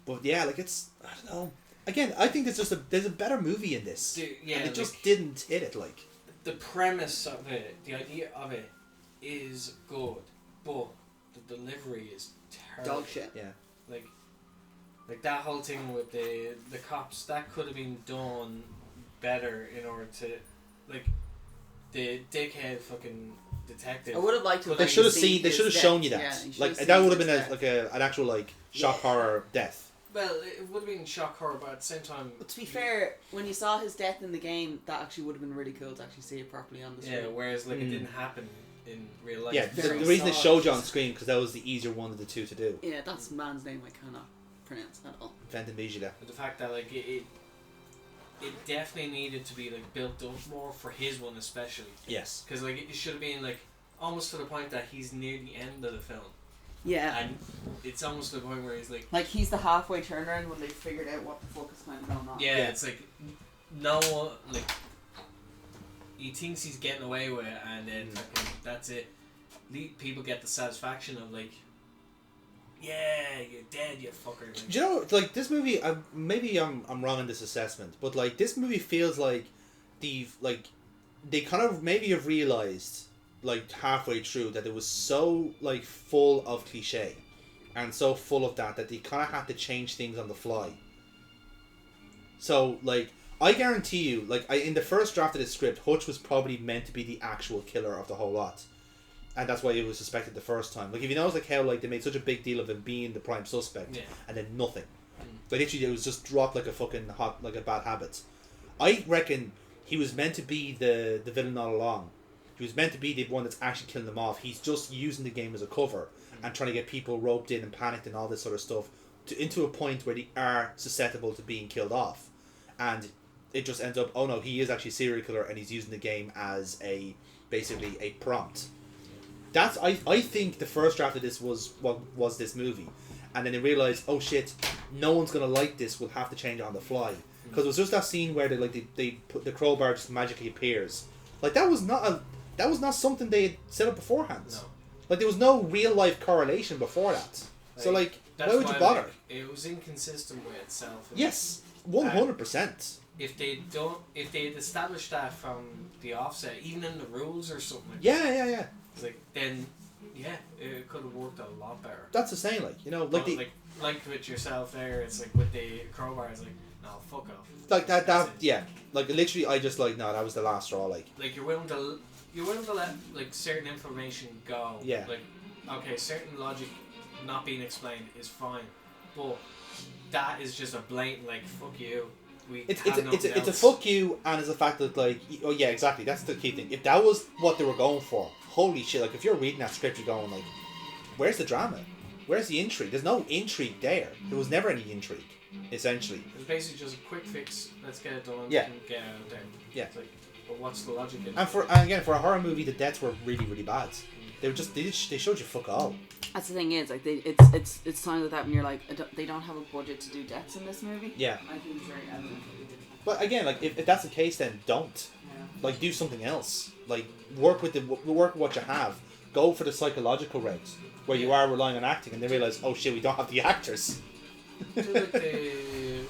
But yeah, like it's, I don't know. Again, I think there's a better movie in this. Yeah, and it just didn't hit it like. The premise of it, the idea of it, is good, but the delivery is terrible. Dog shit. Yeah. Like that whole thing with the cops, that could have been done better in order to, like, the dickhead fucking detective. I would have liked to. They should have seen. They should have shown you that. Yeah, like that would have been an actual like shock horror death. Well, it would have been shock horror, but at the same time. But to be fair, when you saw his death in the game, that actually would have been really cool to actually see it properly on the screen. Yeah, whereas like it didn't happen in real life. Yeah, the reason it showed you on screen because that was the easier one of the two to do. Yeah, that's a man's name I cannot pronounce at all. Venton Bijila. But the fact that like it definitely needed to be like built up more for his one especially. Yes. Because like it should have been like almost to the point that he's near the end of the film. Yeah. And it's almost to the point where he's like he's the halfway turnaround when they figured out what the fuck is kind of going on. Yeah, it's like no one like he thinks he's getting away with it, and then fucking that's it. People get the satisfaction of like, yeah, you're dead, you fucker. Like, Do you know, like this movie? Maybe I'm wrong in this assessment, but like this movie feels like they kind of maybe have realized like halfway through that it was so like full of cliche and so full of that they kind of had to change things on the fly. So like I guarantee you, like in the first draft of the script, Hutch was probably meant to be the actual killer of the whole lot, and that's why he was suspected the first time. Like if you notice like how like they made such a big deal of him being the prime suspect, and then nothing. Like literally it was just dropped like a fucking like a bad habit. I reckon he was meant to be the villain all along. He was meant to be the one that's actually killing them off. He's just using the game as a cover and trying to get people roped in and panicked and all this sort of stuff into a point where they are susceptible to being killed off. And it just ends up, oh no, he is actually a serial killer and he's using the game as basically a prompt. That's I think the first draft of this was what was this movie. And then they realised, oh shit, no one's gonna like this, we'll have to change it on the fly. Because it was just that scene where they put the crowbar just magically appears. Like that was not something they had set up beforehand. No. Like there was no real life correlation before that. So like why would you bother? Like, it was inconsistent with itself. Yes, 100%. If they had established that from the offset, even in the rules or something like yeah. It's like then it could have worked a lot better. That's the same, like, you know, like like with yourself there, it's like with the crowbar, it's like, no, fuck off. Like that yeah. Like literally I just like, no, that was the last straw, like you're willing to let like certain information go. Yeah. Like, okay, certain logic not being explained is fine, but that is just a blatant like fuck you. It's a fuck you, and it's the fact that like, oh yeah, exactly, that's the key thing. If that was what they were going for, holy shit, like if you're reading that script, you're going like, where's the drama? Where's the intrigue? There's no intrigue there. There was never any intrigue, essentially. It's basically just a quick fix. Let's get it done. Yeah. And get out there. Yeah. It's like, but what's the logic in it? And again, for a horror movie, the deaths were really, really bad. They showed you fuck all. That's the thing is, like, it's times like that when you're like, they don't have a budget to do deaths in this movie. Yeah. I think it's very evident. But again, like if that's the case, then don't. Yeah. Like do something else. Like work with what you have. Go for the psychological route where you are relying on acting, and then realize, oh shit, we don't have the actors. Do like the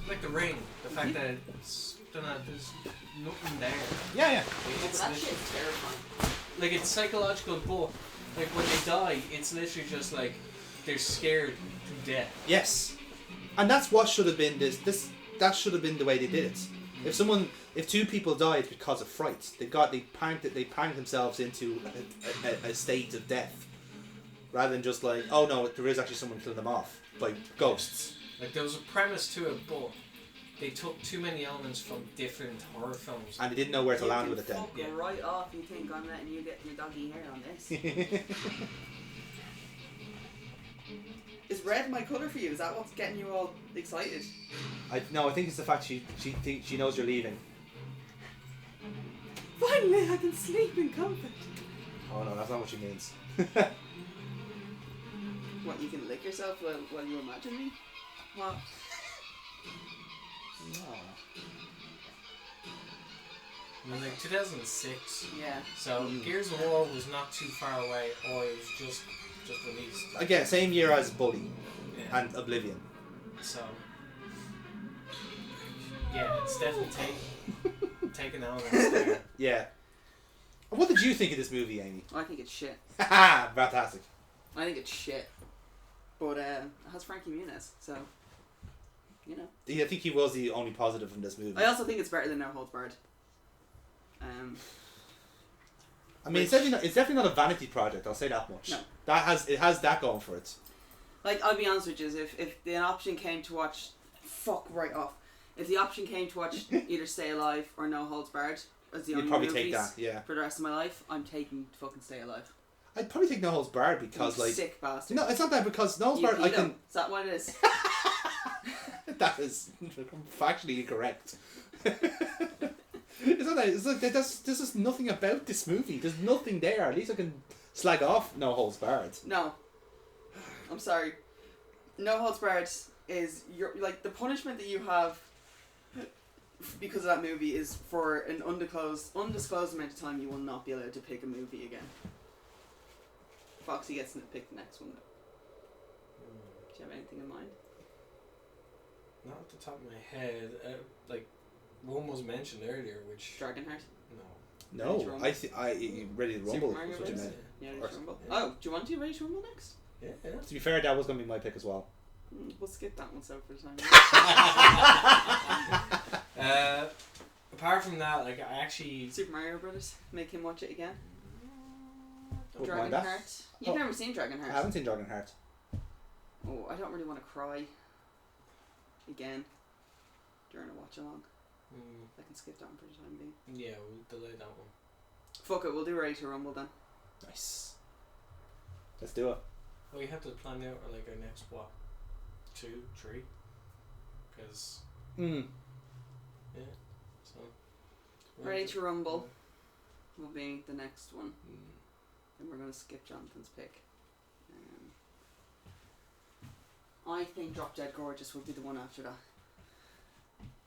Like the ring, the fact that it's there's nothing there. Yeah. It's that shit's terrifying. like it's psychological, but like when they die, it's literally just like they're scared to death. Yes, and that's what should have been that should have been the way they did it. If two people died because of fright, they panicked themselves into a state of death, rather than just like, oh no, there is actually someone killing them off, like ghosts. Like there was a premise to it, but they took too many elements from different horror films. And they didn't know where to land with it then. Fuck right off, you think I'm letting you get your doggy hair on this. Is red my colour for you? Is that what's getting you all excited? I think it's the fact she knows you're leaving. Finally, I can sleep in comfort. Oh no, that's not what she means. What, you can lick yourself while you imagine me? What? No. I mean, like 2006. Yeah. So Gears of War was not too far away, or it was just released. Again, same year as Bully and Oblivion. So yeah, it's definitely taken elements there. Yeah. What did you think of this movie, Amy? I think it's shit. Haha, fantastic. I think it's shit. But it has Frankie Muniz, so you know. I think he was the only positive in this movie. I also think it's better than No Holds Barred. I mean, it's definitely not a vanity project. I'll say that much. No. It has that going for it. Like, I'll be honest with you, if the option came to watch, if the option came to watch either Stay Alive or No Holds Barred as the You'd only probably movies take that, yeah. for the rest of my life, I'm taking fucking Stay Alive. I'd probably take No Holds Barred because, You like, sick bastard. no, it's not that, because No Holds Barred, I can. Is that what it is? That is factually incorrect. It's not that. It's like there's just nothing about this movie. There's nothing there. At least I can slag off No Holds Barred. No. I'm sorry. No Holds Barred is the punishment that you have because of that movie is for an undisclosed amount of time you will not be allowed to pick a movie again. Foxy gets to pick the next one though. Do you have anything in mind? Not off the top of my head. Like one was mentioned earlier, which Dragonheart. No, Ready to Rumble. Super Mario Is what you Bros. meant. Yeah, Ready to Rumble. Oh, do you want to Ready to Rumble next? Yeah. To be fair, that was going to be my pick as well. We'll skip that one so for the time. Apart from that, like I actually Super Mario Brothers. Make him watch it again. Wouldn't mind that. Dragonheart. You've never seen Dragonheart. I haven't seen Dragonheart. Oh, I don't really want to cry again during a watch-along. I can skip that one for the time being. Yeah, we'll delay that one. Fuck it, we'll do Ready to Rumble then. Nice. Let's do it. Well, you have to plan out like our next 2, 3, because yeah. So Ready to Rumble will be the next one. And we're going to skip Jonathan's pick. I think Drop Dead Gorgeous will be the one after that.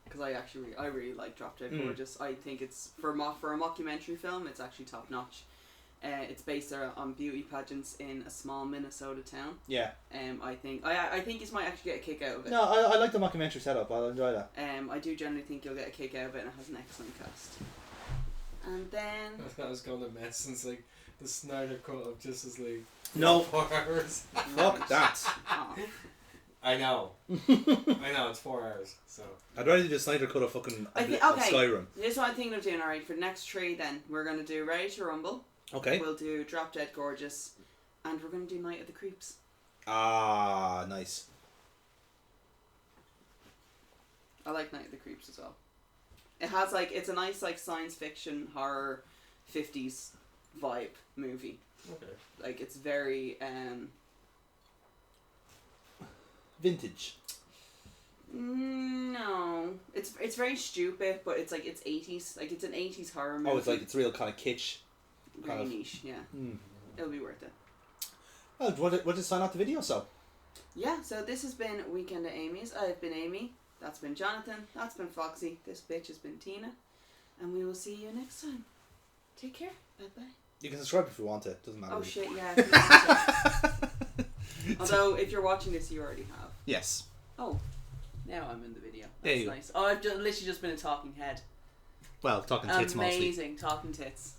Because I really like Drop Dead Gorgeous. I think it's for a mockumentary film. It's actually top notch. It's based on beauty pageants in a small Minnesota town. Yeah. I think you might actually get a kick out of it. No, I like the mockumentary setup. I'll enjoy that. I do generally think you'll get a kick out of it, and it has an excellent cast. And then I was going to mess since like the Snyder cut of Justice League. No. 4 hours. Fuck that. I know. It's 4 hours. So I'd rather do the Snyder cut of fucking Skyrim. This is what I'm thinking of doing. Alright, for the next 3 then we're gonna do Ready to Rumble. Okay. We'll do Drop Dead Gorgeous, and we're gonna do Night of the Creeps. Ah, nice. I like Night of the Creeps as well. It has it's a nice science fiction horror 50s vibe movie. Okay. It's very vintage. No, it's very stupid, but it's 80s. It's an 80s horror movie. Oh, it's real kind of kitsch. Very niche, yeah. It'll be worth it. Oh, what did sign out the video so? Yeah, so this has been Weekend at Amy's. I've been Amy. That's been Jonathan. That's been Foxy. This bitch has been Tina. And we will see you next time. Take care. Bye-bye. You can subscribe if you want it. Doesn't matter. Oh, shit, yeah. If you want it. Although, if you're watching this, you already have. Yes. Oh. Now I'm in the video. There That's you go. nice. Oh, I've literally just been a talking head. Well, talking tits mostly. Amazing talking tits.